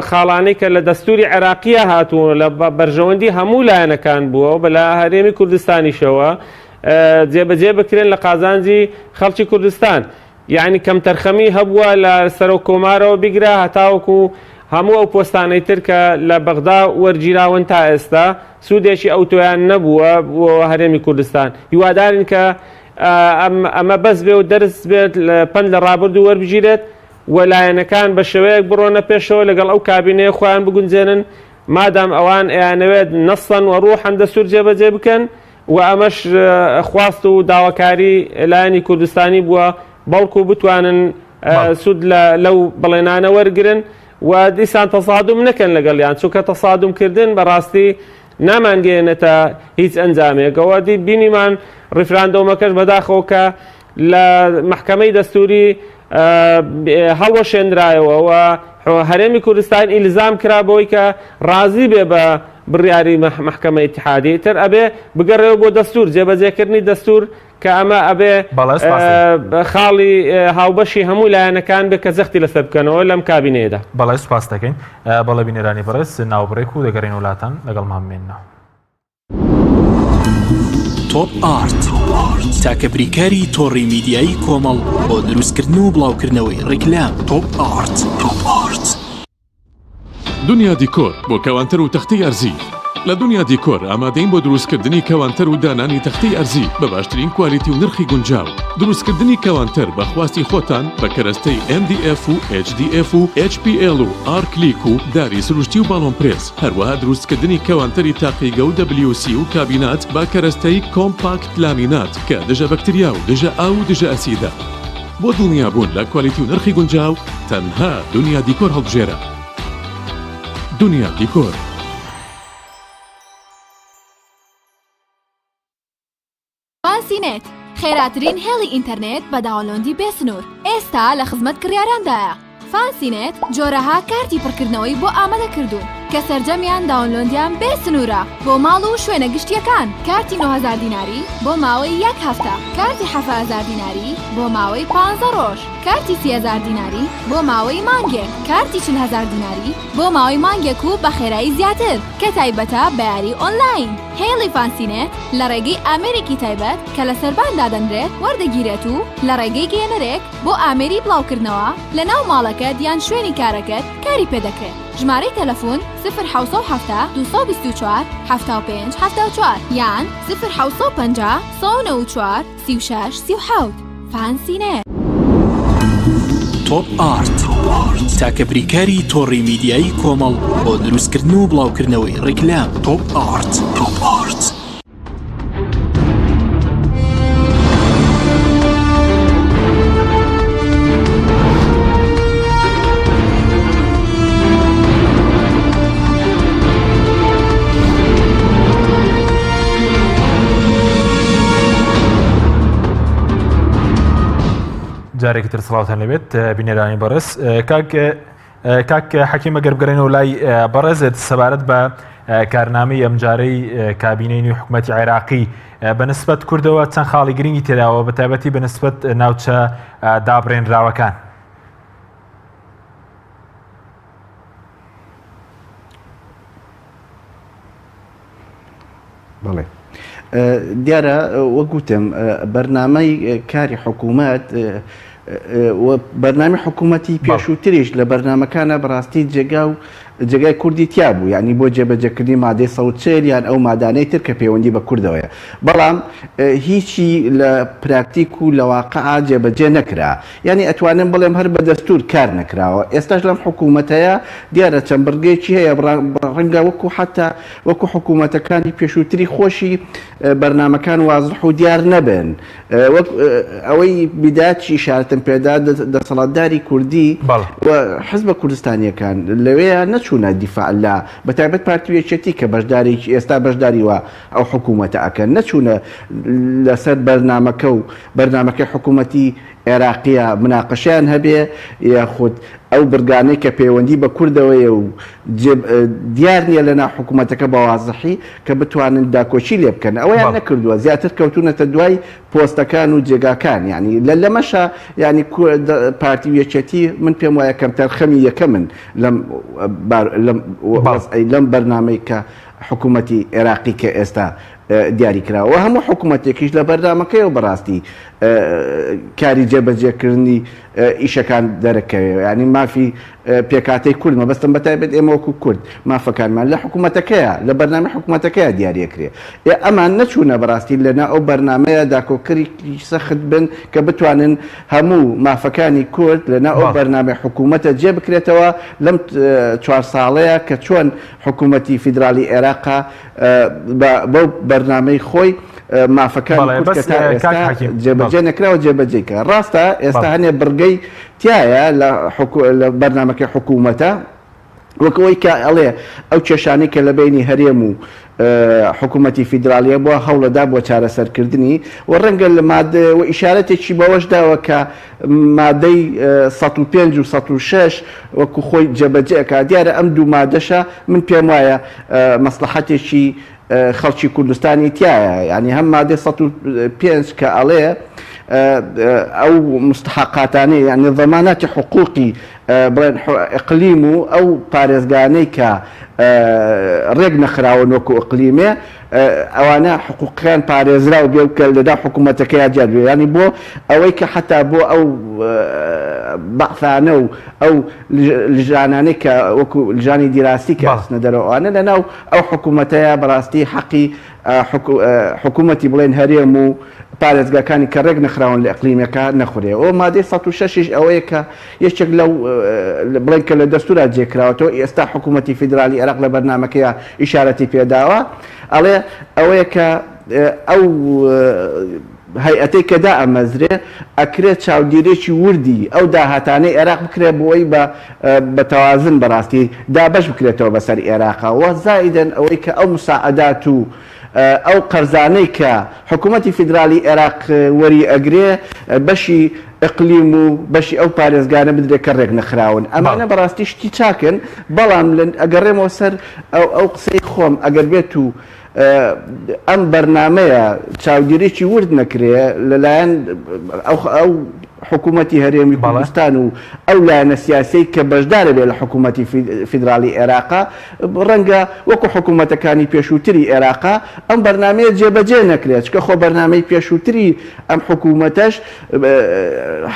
خاڵانەی کە لە دەستوری عێراقیە هاتووە لە بەرژەوەندی هەموو لایەنەکان بووە بەلا هەرێمی کوردستانیشەوە جێبەجێ بکرێن لە قازانجی خەڵکی کوردستان. یعنی کەم تەرخەمی هەبووە لە سەر و کۆمارەوە بیگرا هەتاوەکو هەموو ئەو پۆستانەی ترکە لە بەغدا وەرگیراون تا ئێستا سوودێکی ئەوتۆیان نەبووە بۆ هەرێمی کوردستان. هیوادارین کە ئەمە بەس بێ و دەرس بێت پند لە ڕابرد و وەربگیرێت وەلایەنەکان بە شێوەیەک بڕۆنە پێشەوە لەگەڵ ئەو کابینەیە خۆیان بگونجێنن مادام ئەوان ئەیانەوێت نەسەن و ڕوحەن دەستور جێبەجێ بکەن و ئەمەش خواست و داواکاری لایەنی کوردستانی بووە بەڵکو بتوانن سود لەو بڵێنانە وەرگرن و دیسان تەسادم نەکەن لەگەڵیان چونکە تەسادمکردن بەڕاستی نامانگەێنێتە هیچ ئەنجامێکەوە دی بینیمان ڕیفراندۆمەکەش بەداخەوە کە لە محکەمەی دەستوری هەڵوەشێنرایەوە و هەرێمی کوردستان ئیلزام کرا بۆی کە ڕازی بێ بە بڕیاری محکەمە ئیتحادی تر ئەبێ بگەڕێەوە بۆ دەستور جێبەجێکردنی دەستور کە ئەمە ئەبێ خاڵی هاوبەشی هەموو لایەنەکان بێ کە زەختی لەسەر بکەنەوە لەم کابینەیەدا. بەڵێ سوپاس دەکەین. بەڵێ بینێرانی بەڕێز ناوبڕێک و دەگەڕین وڵاتان لەگەڵ مامێنەوە. تۆپ ئارت تاکە بریکاری تۆڕی میدیایی کۆمەڵ بۆ دروستکردن و بڵاوکردنەوەی ڕیکلام. تۆپ ئارت. دنیا دیکۆر بۆ کەوانتەر و تەختەی ئەرزی. لە دنیا دیکۆر ئامادەین بۆ دروستکردنی کەوانتەر و دانانی تەختەی ئەرزی بە باشترین کوالیتی و نرخی گونجاو. دروستکردنی کەوانتەر بە خواستی خۆتان بە کەرەستەی MDF و HDF و HPL و R-Click و داری سروشتی و باڵۆن پرێس. هەروەها دروستکردنی کەوانتەری تاقیگە و WC و کابینات با کەرەستەی کۆمپاکت لامینات کە دژە بەکتریا و دژە ئاو و دژە ئەسیدە. بۆ دڵنیابوون لە کوالیتی و نرخی گونجاو تەنها دنیا دیکۆر هەڵبژێرە. دنیا دیکۆر. فانسینێت خێراترین هێڵی ئینتەرنێت بە داوەلۆندی بێسنوور ئێستا لە خزمەت کڕیارەندایە. فانسینێت جۆرەها کارتی پڕکردنەوەی بۆ ئامادەکردوون کە سەرجەمیان داوەلۆندیان بێسنوورە بۆ ماڵ و شوێنە گشتیەکان. کارتی 9000 دیناری بۆ ماوەی 1 هەفتە، کارتی 7000 دیناری بۆ ماوەی 15 ڕۆژ، کارتی 30000 دیناری بۆ ماوەی مانگێک، کارتی 40000 دیناری بۆ ماوەی مانگێک و بە خێرایی زیاتر کە تایبەتە بە یاری ئۆنلاین. هێڵی فانسینێت لە ڕێگەی ئامێرێکی تایبەت کە لە سەرباندا دەنرێت وەردەگیرێت و لە ڕێگەی گەێنەرێک بۆ ئامێری بڵاوکردنەوە لە ناو ماڵەکەت یان شوێنی کارەکەت کاری پێدەکرێت. ژمارەی تەلەفۆن 070 224 75 74 یان 050 194 36 37. فانسینێت. تۆپ ئارت تاکە بریکاری تۆڕی میدیایی کۆمەڵ بۆ دروستکردن و بڵاوکردنەوەی ڕیکلام. تۆپ ئارت. جارێکی تر سڵاوتان لەبێت بینێرانی بەڕێز. کاک حەکیم ئەگەر بگەڕێنەوە لای بەڕێزت سەبارەت بە کارنامەی ئەمجارەی کابینەی نوێی حکوومەتی عێراقی بەنسبەت کوردەوە چەند خاڵی گرنگی تێداوە بە تایبەتی بەنسبەت ناوچە دابڕێنراوەکان. بەڵێ دیارە وەگوتم بەرنامەی کاری حکوومەت بەرنامی حکوومەتی پێشووتریش لە بەرنمەکانە بەڕاستی جێگای کوردی تیا بوو، یعنی بۆ جێبەجێکردنی مادەی 140 یان ئەو مادانەی تر کە پەیوەندی بە کوردەوەیە، بەڵام هیچی لە پراکتیک و لە واقعا جێبەجێ نەکرا، یعنی ئەتوانم بڵێم هەر بە دەستور کار نەکراوە. ئێستاش لەم حکوومەتەیە دیارە چەند بڕگەیەکی هەیە ڕەنگە وەکو حتا وەکو حکوومەتەکانی پێشووتری خۆشی بەرنمەکان وازح و دیار نەبن. ئەوەی بیداتی ئیشارەتم پێدا دەسەڵاتداری کوردی و حزبە کوردستانیەکان لەوەیە نەچوونە دیفاع لە بەتایبەت پارتیەکێتی کە ئێستا بەشداری وە ئەو حکوومەتە ئەکەن، نەچوونە لەسەر بەرنامەکە و بەرنامەکەی حکوومەتی عێراقیە مناقەشیان هەبێ یاخود ئەو برگانەی کە پەیوەندی بە کوردەوەیە و دیار نییە لەنا حکوومەتەکە بەوازحی کە بتوانن داکۆچی لێ بکەن ئەوەیان نەکردووە زیاتر کەوتونەتە دوای پۆستەکان و جێگاکان ینی لەمەشە ینی پارتی وێچەتی من پێم وایە کەمتر خەمی یەکە من لەم بەرنامەی کە حکوومەتی عێراقی کە ئێستا دیاری کراوە هەموو حکوومەتێکیش لە بەردامەکەیەوە بەڕاستی کاری جێبەجێکردنی ئیشەکان دەرەکەوێ ینی مافی پێکاتەی کورد مەبەستم بەتایبێت ئێمە وەکو کورد مافەکانمان لە حکوومەتەکەیە لە بەرنامە حکوومەتەکەیە دیارەکرێ ئەمان نەچوونە بەڕاستی لەنا ئەو بەرنمەیە داکۆکەری سەخت بن کە بتوانن هەموو مافەکانی کورد لەنا ئەو بەرنامە حکوومەتە جێ بکرێتەوە لەم 4 ساڵەیە کە چۆن حکوومەتی فیدرالی عێراقا بەو بەرنامەی خۆی مافەکان جێبەجێ نەکراوە جێبەجێکە ڕاستە ئێستا هەنێ بڕگەی تایە لە بەرنامەکە حکوومەتە وەکەوەی کە ئەڵێ ئەو کێشانەی کە لە بینی هەرێم و حکوومەتی فیدرالیە بووە هەوڵەدا بۆ چارەسەرکردنی و ڕەنگە لە مادە و ئیشارەتێکی بەوەشداوە کە مادەی 105 و 106 وەکو خۆی جێبەجێکە دیارە ئەم دوو مادەشە من پێم وایە مەسلحەتێکی خەڵکی کوردستانی تایە ینی هەم مادەی 105 کە ئەڵێ ئەو مستحقاتانەی یعنی ضماناتی حقوقی بڵێن ئیقلیم و ئەو پارێزگانەی کە ڕێک نەخراون وەکو ئیقلیمێ ئەوانە حقوقیان پارێزراو بێ کە لەدا حکوومەتەکەی جار بێ ینی بۆ ئەوەی کە حتا بۆ ئەو بەعثانە و ئەو لژانانەی کە وەکو لژانی دیراسی کە ئەسنە دەرەوەوانە لەناو ئەو حکوومەتەیە بەڕاستی حەقی حکوومەتی بڵێن هەرێم و پارێزگاکانی کە ڕێک نەخراون لە ئەقلیمەکە نەخورێ ئەو مادەی 106 ئەوەیە کە یەکێک لەو بڵێن کە لە دەستورا جێکراوەتەوە ئێستا حکوومەتی فیدرالی عێراق لە بەرنامەکەیە ئیشارەتی پێداوە ئەڵێ ئەوەیە کە ئەو هەیئەتەی کەدا ئەمەزرێ ئەکرێت چاودێرێکی وردی ئەو داهاتانەی عێراق بکرێت بۆی بە تەوازن بەڕاستی دابەش بکرێتەوە بەسەر عێراقا وە زائیدەن ئەوەی کە ئەو مساعدات و ئەو قەرزانەی کە حکوومەتی فیدرالی عێراق وەری ئەگرێ بەشی ئەقلیم و بەشی ئەو پارێزگانە بدرێت کە ڕێک نەخراون ئەمانە بەڕاستی شتی چاکن بەڵام ئەگەڕێمەوە سەر ئەو قسەی خۆم ئەگەر بێت و ئەم بەرنامەیە چاودێرێکی ورد نەکرێ لەلایەن ئەو حکوومەتی هەرێمی کوردستان و ئەو لایەنە سیاسی کە بەشدارە بێت لە حکوومەتی فیدرالی عێراقا ڕەنگە وەکو حکوومەتەکانی پێشووتری عێراقا ئەم بەرنامەیە جێبەجێ نەکرێت چکە خۆ بەرنامەی پێشووتری ئەم حکوومەتەش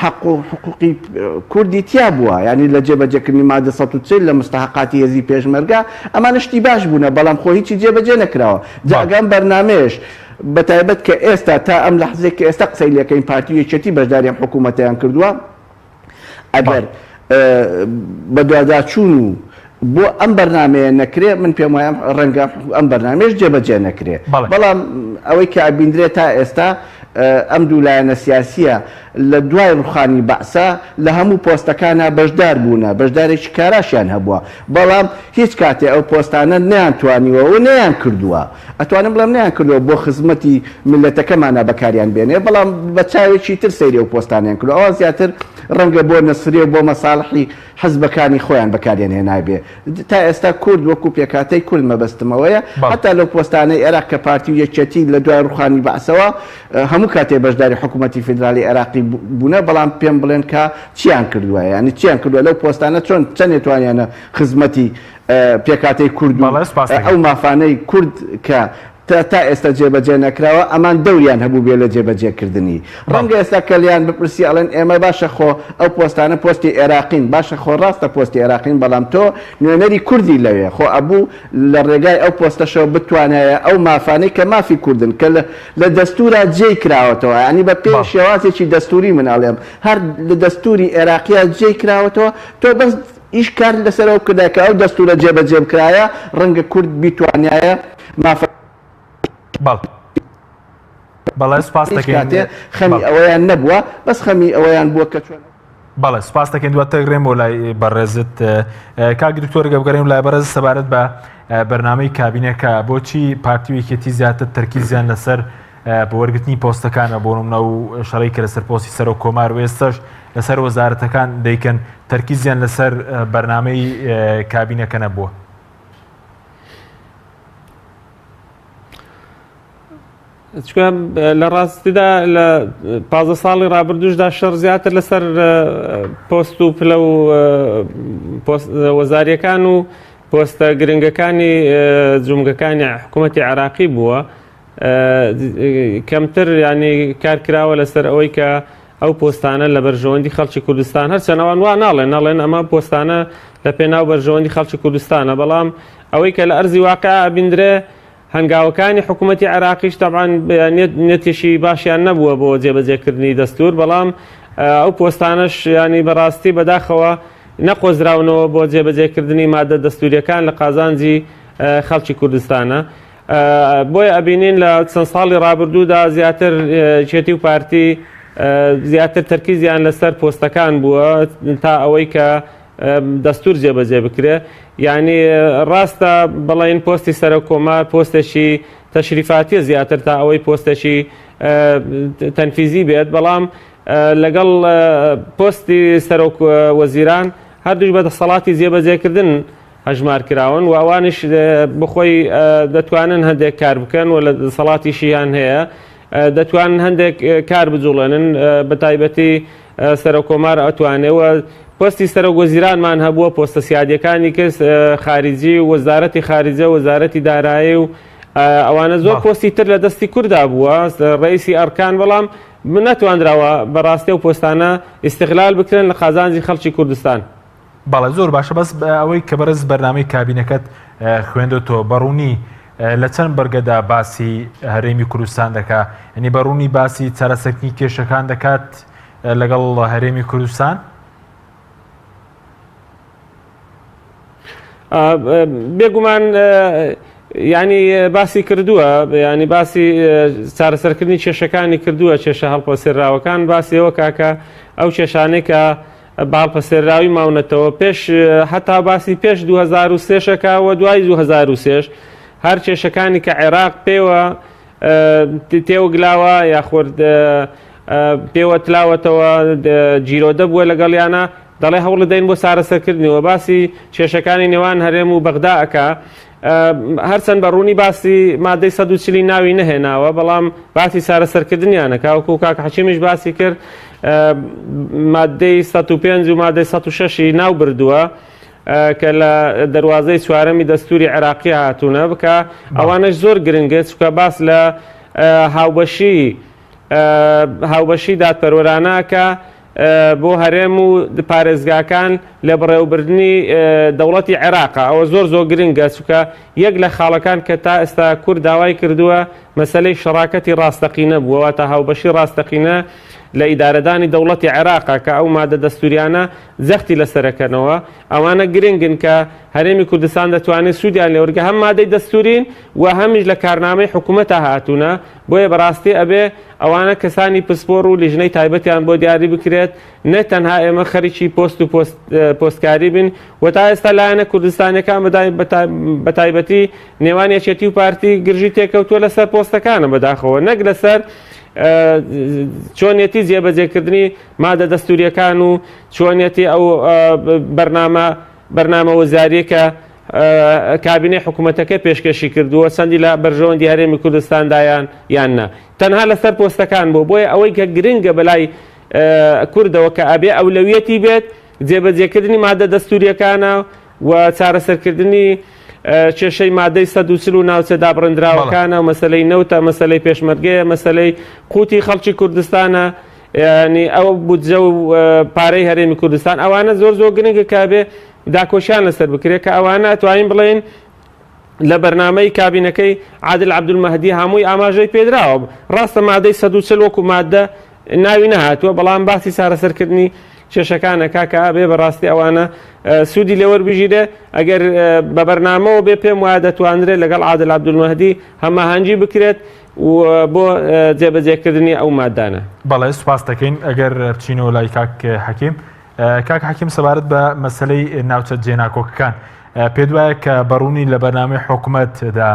حەق و حقوقی کوردی تیا بووە ینی لە جێبەجێکردنی مادە 140 لە مستحقاتی هێزی پێشمەرگا ئەمانە شتی باش بوونە بەڵام خۆ هیچی جێبەجێ نەکراوە جاگەم بەرنامەیەش بەتایبەت کە ئێستا تا ئەم لەحزێک کە ئێستا قسەی لەکەین پارتی یەکێتی بەشداریان حکوومەتیان کردووە ئەگەر بە دواداچوون و بۆ ئەم بەرنامەیە نەکرێ من پێم وایە ڕەنگە ئەم بەرنامەیەش جێبەجێ نەکرێ بەڵام ئەوەی کە ئەبیندرێت تا ئێستا ئەم دوو لایەنە سیاسیە لە دوای ڕوخانی بەعسا لە هەموو پۆستەکانە بەشدار بوونە بەشدارێکی کاراشیان هەبووە بەڵام هیچ کاتێ ئەو پۆستانە نەیانتوانیوە و نەیان کردووە ئەتوانم بڵێم نەیان کردووە بۆ خزمەتی ملەتەکەمانە بەکاریان بێنێ بەڵام بە چاوێکی تر سەیری ئەو پۆستانیان کردو ئەوە زیاتر ڕەنگە بۆ نەسری و بۆ مەساڵحی حەزبەکانی خۆیان بەکاریان هێنابێ تا ئێستا کورد وەکو پێکاتەی کورد مەبەستمەوەیە هەتا لەو پۆستانەی عێراق کە پارتی یەکێتی لە دوای ڕوخانی بەعسەوە هەموو کاتێ بەشداری حکوومەتی فیدرالی عێراقی بوونە بەڵام پێم بڵێن کە چیان کردووە ینی چیان کردووە لەو پۆستانە چۆن چەند نێتوانیانە خزمەتی پێکاتەی کورد ئەو مافانەی کورد کە تا ئێستا جێبەجێ نەکراوە ئەمان دەوریان هەبوو بێ لە جێبەجێکردنی ڕەنگە ئێستا کەلیان بپرسی ئەڵێن ئێمە باشە خۆ ئەو پۆستانە پۆستی عێراقین باشە خۆ ڕاستە پۆستی عێراقین بەڵام تۆ نوێنەری کوردی لەوێ خۆ ئەبوو لە ڕێگای ئەو پۆستەشەوە بتوانایە ئەو مافانەی کە مافی کوردن کە لە دەستورا جێی کراوەتەوە ینی بە پێی شێوازێکی دەستوری مناڵێم هەر لە دەستوری عێراقیە جێی کراوەتەوە تۆ بەس ئیش کار لەسەرەوە کردای کە ئەو دەستورە جێبەجێ بکرایە ڕەنگە کورد بیتوانایە مافە بەڵێ سپاس دەکەین خەمی ئەوەیان نەبووە بەس خەمی ئەوەیان بووە کە چۆن بەڵێ سپاس دەکەین دواتە گرێم بۆ لای بەڕێزت کاک دکتۆر گەبگەڕێم لای بەڕێز سەبارەت بە بەرنامەی کابینەکە بۆچی پارتی یەکێتی زیاتر تەرکیزیان لەسەر بە وەرگرتنی پۆستەکانە بۆ نمونە و شەڕی کە لەسەر پۆستی سەر و کۆمار و ئێستاش لەسەر وەزارەتەکان دەیکەن تەرکیزیان لەسەر بەرنامەی کابینەکە نەبووە. لە ڕاستیدا لە 15 ساڵی ڕابردوشدا شەڕ زیاتر لەسەر پۆست و پلە و وەزاریەکان و پۆستە گرنگەکانی جومگەکانی حکوومەتی عێراقی بووە. کەمتر ینی کارکراوە لەسەر ئەوەی کە ئەو پۆستانە لە بەرژەوەندی خەڵکی کوردستان هەرچەنەوەن وا ناڵێن ئەمە پۆستانە لە پێناو بەرژەوەندی خەڵکی کوردستانە، بەڵام ئەوەی کە لە ئەرزی واقع بینرێ هەنگاوەکانی حکوومەتی عێراقیش تەبعاً نێتێشی باشیان نەبووە بۆ جێبەجێکردنی دەستور، بەڵام ئەو پۆستانەش ینی بەڕاستی بەداخەوە نەقۆزراونەوە بۆ جێبەجێکردنی مادە دەستوریەکان لە قازانجی خەڵکی کوردستانە. بۆیە ئەبینین لە چەند ساڵی ڕابردوودا زیاتر چێتی و پارتی زیاتر تەرکیزیان لەسەر پۆستەکان بووە تا ئەوەی کە دەستور جێبەجێ بکرێ. یعنی ڕاستە بەڵێن پۆستی سەر و کۆمار پۆستێکی تەشریفاتی زیاتر تا ئەوەی پۆستێکی تەنفیزی بێت، بەڵام لەگەڵ پۆستی سەر و وەزیران هەردووش بەدەسەڵاتی جێبەجێکردن هەژمار کراون و ئەوانش بخۆی دەتوانن هەندێک کار بکەن و لە دەسەڵاتیشیان هەیە، دەتوانن هەندێک کار بجوڵێنن بە تایبەتی سەر و کۆمار ئەتوانێەوە پۆستی سەرۆک وەزیرانمان هەبووە، پۆستە سیادیەکانی کەس خارجی و وەزارەتی خارجە و وەزارەتی دارایی و ئەوانە زۆر پۆستی تر لە دەستی کووردا بووە ڕئیسی ئەرکان، بەڵام نەتوانراوە بەڕاستی و پۆستانە ئیستیغلال بکرێن لە قازانجی خەڵکی کوردستان. بەڵێ زۆر باشە، بەس ئەوەی کە بەرز بەرنامەی کابینەکەت خوێندەوە بەڕوونی لە چەند بەرگەدا باسی هەرێمی کوردستان دەکات، ینی بەڕوونی باسی چارەسەرکردنی کێشەکان دەکات لەگەڵ هەرێمی کوردستان؟ بێگومان ینی باسی کردووە، ینی باسی چارەسەرکردنی کێشەکانی کردووە، کێشە هەڵپەسێراوەکان باسی ئەوە کاکە ئەو کێشانەی کە باڵپەسێراوی ماونەتەوە پێش هەتا باسی پێش 2003شەکەوە دوای 2003 هەر کێشەکانی کە عێراق پێوە تێوەگلاوە یاخورد پێوە تلاوەتەوە جیرۆدە بووە لەگەڵیانە دەڵێ هەوڵ دەین بۆ چارەسەرکردنەوە، باسی کێشەکانی نێوان هەرێم و بەغدا ئەکا. هەرچەند بەڕوونی باسی مادەی 140 ناوی نەهێناوە، بەڵام باسی چارەسەرکردنیانەکە وەکو کاک حەکیمیش باسی کرد مادەی 105 و مادەی 106 ناو بردووە کە لە دەواازەی چوارەمی دەستوری عێراقی هاتوونە بکە. ئەوانش زۆر گرنگە چکە باس لە هاوبەشی دادپەروەرانەکە بۆ هەرێم و پارێزگاکان لە بڕێوەبردننی دەوڵەتی عێراقا. ئەوە زۆر گرنگە چکە یەک لە خاڵەکان کە تا ئێستا کورد داوای کردووە مەسەلەی شەڕاکەتی ڕاستەقینە بووە، تا هاوبەشی ڕاستەقینە لە ئیدارەدانی دەوڵەتی عێراقا کە ئەو مادە دەستوریانە زەختی لەسەرەکەنەوە. ئەوانە گرنگن کە هەرێمی کوردستان دەتوانێت سوودیان لێوەرگە هەم مادەی دەستورین و هەمیش لە کارنامەی حکوومەتە هاتوونە. بۆیە بەڕاستی ئەبێ ئەوانە کەسانی پسپۆر و لیژنەی تایبەتیان بۆ دیاری بکرێت، نە تەنها ئێمە خەریکی پۆست و پۆستکاری بن و تا ئێستا لایەنە کوردستانەکان بە تایبەتی نێوان یەکێتی و پارتی گرژی تێکەوتووە لەسەر پۆستەکانە بەداخەوە، نەک لەسەر چۆنیەتی جێبەجێکردنی مادە دەستوریەکان و چۆنیەتی ئەو بەرنامە وەزاریە کە کابینەی حکوومەتەکە پێشکەشی کردووە چەندی لە بەرژەوەندی هەرێمی کوردستاندایان یان نا، تەنها لەسەر پۆستەکان بوو. بۆیە ئەوەی کە گرنگە بەلای کوردەوە کە ئەبێ ئەولەویەتی بێت جێبەجێکردنی مادە دەستوریەکانە و چارەسەرکردنی کێشەی مادەی 140 و ناوچە دابڕێنراوەکانە و مەسەلەی نەوتە، مەسەلەی پێشمەرگەیە، مەسەلەی قوتی خەڵکی کوردستانە، ینی ئەو بودجە و پارەی هەرێمی کوردستان. ئەوانە زۆر گرنگە کابێ داکۆشیان لەسەر بکرێت کە ئەوانە ئەتوانین بڵێن لە بەرنامەی کابینەکەی عادل عەبدولمەهدی هەمووی ئاماژەی پێدراوە. ڕاستە مادەی 140 وەکو مادە ناوی نەهاتووە، بەڵام باسی چارەسەرکردنی کێشەکانە کاکە بێ بەڕاستی ئەوانە سوودی لێوەربژیرێ. ئەگەر بە بەرنامەوە بێ پێم وایە دەتوانرێت لەگەڵ عادل عەبدولمەهدی هەماهەنگی بکرێت بۆ جێبەجێکردنی ئەو مادانە. بەڵێ سوپاس دەکەین. ئەگەر بچینەوە لای کاک حەکیم، کاک حەکیم سەبارەت بە مەسەلەی ناوچە جێناکۆکەکان پێت وایە کە بەڕوونی لە بەرنامەی حکوومەتدا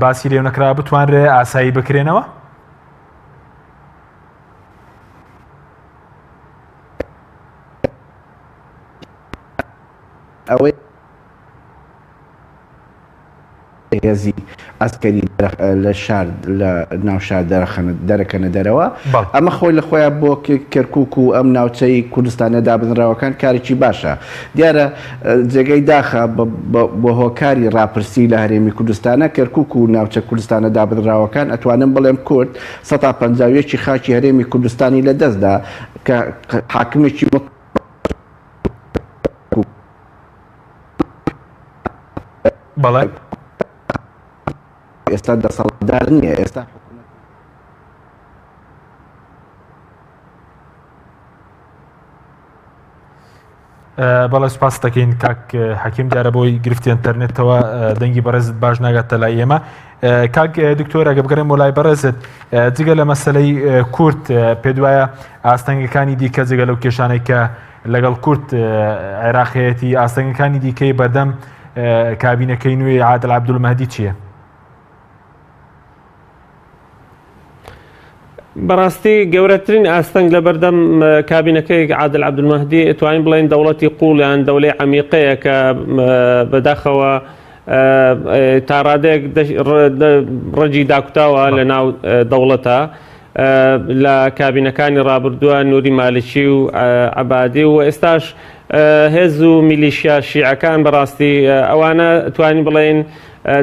باسی لێو نەکرا بتوانرێ ئاسایی بکرێنەوە؟ ئەوەی هێزی ئەسکەری لە شار لە ناو شار دەرەکەنە دەرەوە ئەمە خۆی لە خۆیان بۆ کەرکووک و ئەم ناوچەی کوردستانە دابنراوەکان کارێکی باشە دیارە جێگەی داخە بۆ هۆکاری ڕاپرسی لە هەرێمی کوردستانە کەرکووک و ناوچە کوردستانە دابنراوەکان ئەتوانم بڵێم کورد 150 خاکی هەرێمی کوردستانی لە دەستدا کە حاکمێکی بەڵێ ئێستا دەسەڵاتدار نییە ئێستا بەڵێ سوپاس دەکەین کاک حەکیم دیارە بۆی گرفتی ئینتەرنێتەوە دەنگی بەڕێزت باش ناگاتە لای ئێمە کاک دکتۆر ئەگە بگەڕێم بۆ لای بەڕێزت جگە لە مەسەلەی کورد پێ وایە ئاستەنگەکانی دیکە جگە لەو کێشانەی کە لەگەڵ کورد عێراقیەتی ئاستەنگەکانی دیکەی بەردەم کابینەکەی نوێی عادل عەبدولمەهدی چییە؟ بەڕاستی گەورەترین ئاستەنگ لە بەردەم کابینەکەی عادل عەبدولمەهدی ئەتوانین بڵێن دەوڵەتی قوڵیان دەوڵەی عەمیقەیە کە بەداخەوە تا ڕادێک ڕەجی داکوتاوە لە ناو دەوڵەتە لە کابینەکانی ڕابردووە نووری مالکی و عەبادی و ئێستاش هێز و میلیشیا شیعەکان بەڕاستی ئەوانە توانین بڵێن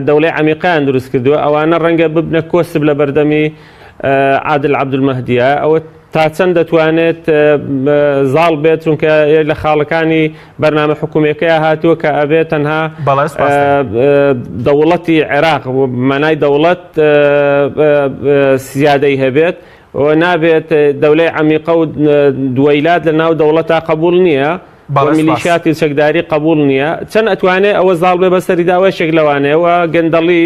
دەوڵەی عەمیقەیان دروست کردووە ئەوانە ڕەنگە ببنە کۆسب لە بەردەمی عادل عەبدولمەهدیە ئەوە تا چەند دەتوانێت زاڵ بێت چونکە لە خاڵەکانی بەرنامە حکوومەکەی هاتووە کە ئەبێت تەنها دەوڵەتی عێراق مانای دەوڵەت سیادەی هەبێت و نابێت دەوڵەی عەمیقە و دووەیلات لە ناو دەوڵەتا قبول نییە میلیشیاتی چەکداری قبول نییە چەند ئەتوانێت ئەوە زاڵ بێ بەسەری داوایشێک لەوانەیەوە گەندەڵی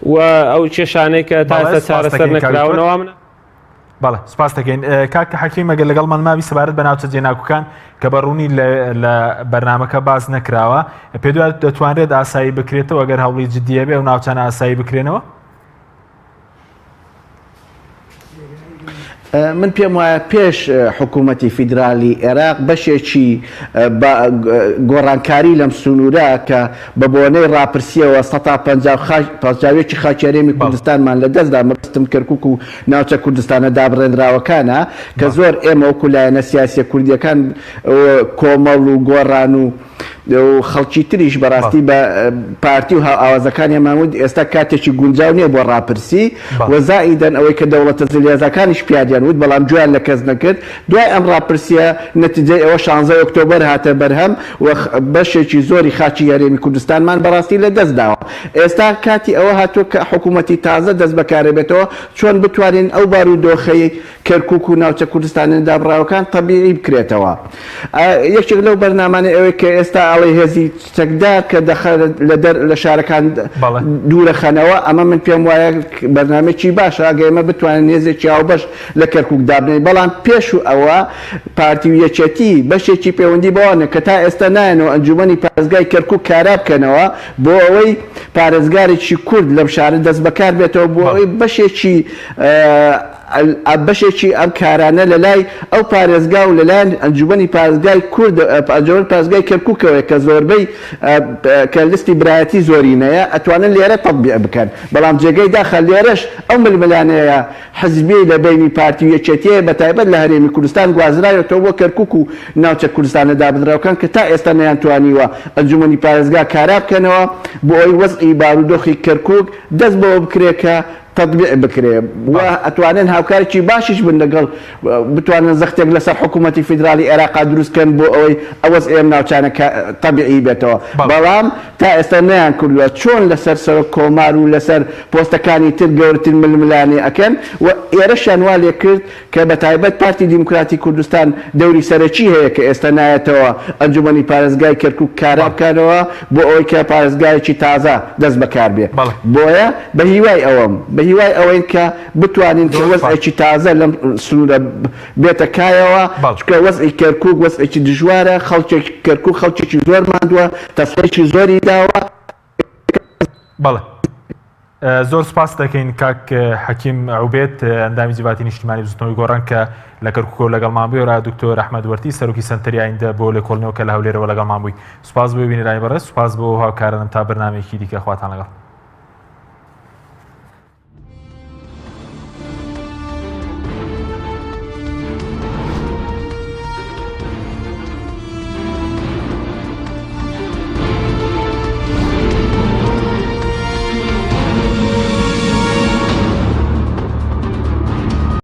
و ئەو کێشانەی کە تاسە چارەسەر نەکراونەوە منە بەڵێ سپاس دەکەین کاک حەکیم ئەگەر لەگەڵمان ماوی سەبارەت بە ناوچە جێناکوکان کە بەڕوونی لە بەرنامەکە باز نەکراوە پێ دەتوانرێت ئاسایی بکرێتەوە ئەگەر هەوڵی جدیە بێ و ناوچانە ئاسایی بکرێنەوە من پێم وایە پێش حکوومەتی فیدرالی عێراق بەشێکی گۆڕانکاری لەم سنوورە کە بە بۆنەی ڕاپرسیەوە 150 خاکی هەرێمی کوردستانمان لە دەستدا مەبەستم کەرکووک و ناوچە کوردستانە دابڕێنراوەکانە کە زۆر ئێمە وەکو لایەنە سیاسیە کوردیەکان کۆمەڵ و گۆڕان و خەڵکی تریش بەڕاستی بە پارتی و ئاوازەکانی مامود ئێستا کاتێکی گونجاو نییە بۆ ڕاپرسی وەزائیدەن ئەوەی کە دەوڵەتە زلیێزەکانیش پیادیان وت بەڵام جویان لە کەس نەکرد دوای ئەم ڕاپرسیە نەتیجەی ئەوە 16 ئۆکتۆبەر هاتە بەرهەم و بەشێکی زۆری خاکی هەرێمی کوردستانمان بەڕاستی لە دەستداوە ئێستا کاتی ئەوە هاتووە کە حکوومەتی تازە دەست بەکارە بێتەوە چۆن بتوانین ئەو بارودۆخەی کەرکووک و ناوچە کوردستانی دابڕاوەکان تەبیعی بکرێتەوە یەکێک لەو بەرنامانە ئەوەی کە ئێستا ئەڵێ هێزی چەکدار کە لە شارەکان دوورەخەنەوە ئەمە من پێم وایە بەرنامێکی باشە ئەگە ئێمە بتوانین هێزێکی هاوبەش لە کەرکووک دابنێن بەڵام پێش و ئەوە پارتی و یەکێتی بەشێکی پەیوەندی بەوانە کە تا ئێستا نایەنەوە ئەنجومەنی پارێزگای کەرکووک کارا بکەنەوە بۆ ئەوەی پارێزگارێکی کورد لەم شارە دەست بەکار بێتەوە بۆ ئەوەی بەشێکی ئەم کارانە لە لای ئەو پارێزگا و لەلایەن ئەنجومەنی پارێزگای کورد ئەنجومەن پارێزگای کەرکووکەوەی کە زۆربەی کە لیستی برایەتی زۆرینەیە ئەتوانن لێرە تەطبیق بکەن بەڵام جێگەی داخە لێرەش ئەو ململانەیە حزبی لە بینی پارتی و یەکێتیە بەتایبەت لە هەرێمی کوردستان گوازرایەوە بۆ کەرکووک و ناوچە کوردستانە دابدراوەکان کە تا ئێستا نەیانتوانیوە ئەنجومەنی پارێزگا کارا بکەنەوە بۆ ئەوی وەزعی بارودۆخی کەرکووک دەست بەوە بکرێت کە تطبیق بکرێ و ئەتوانن هاوکارێکی باشیش بن لەگەڵ بتوانن زەختێک لەسەر حکوومەتی فیدرالی عێراق دروستکەن بۆ ئەوەی ئەوەز ئێم ناوچانە تەبیعی بێتەوە بەڵام تا ئێستا نەیان کردووە چۆن لەسەر سەر کۆمار و لەسەر پۆستەکانی تر گەورەترین ململانی ئەکەن و ئێرەشیان وا لێ کرد کە بەتایبەت پارتی دیموکراتی کوردستان دەوری سەرەکی هەیە کە ئێستا نایەتەوە ئەنجومەنی پارێزگای کەرکووک کارا بکەنەوە بۆ ئەوەی کە پارێزگایەکی تازە دەست بەکار بێ بۆیە بە هیوای ئەوەم هیوای ئەوەی کە بتوانین وەزعێکی تازە لەم سنوورە بێتە کایەوە چکە وەزعی کەرکووک وەزعێکی دژوارە خەڵکی کەرکووک خەڵکێکی زۆر ماندووە تەسخێکی زۆری داوە بەڵێ زۆر سپاس دەکەین کاک حەکیم عوبێد ئەندامی جیهاتی نیشتیمانی بزوتنەوەی گۆڕان کە لە کەرکووکۆ لەگەڵمان بووی دکتۆر ئەحمەد وەرتی سەرۆکی سەنتەری ئایندە بۆ لێکۆڵینەوە کە لە هەولێرەوە لەگەڵمان بووی. سوپاس بۆ بینەرانی بەڕێز، سوپاس بۆ هاوکارانم تا بەرنامەیەکی دیکە خواتان لەگەڵ.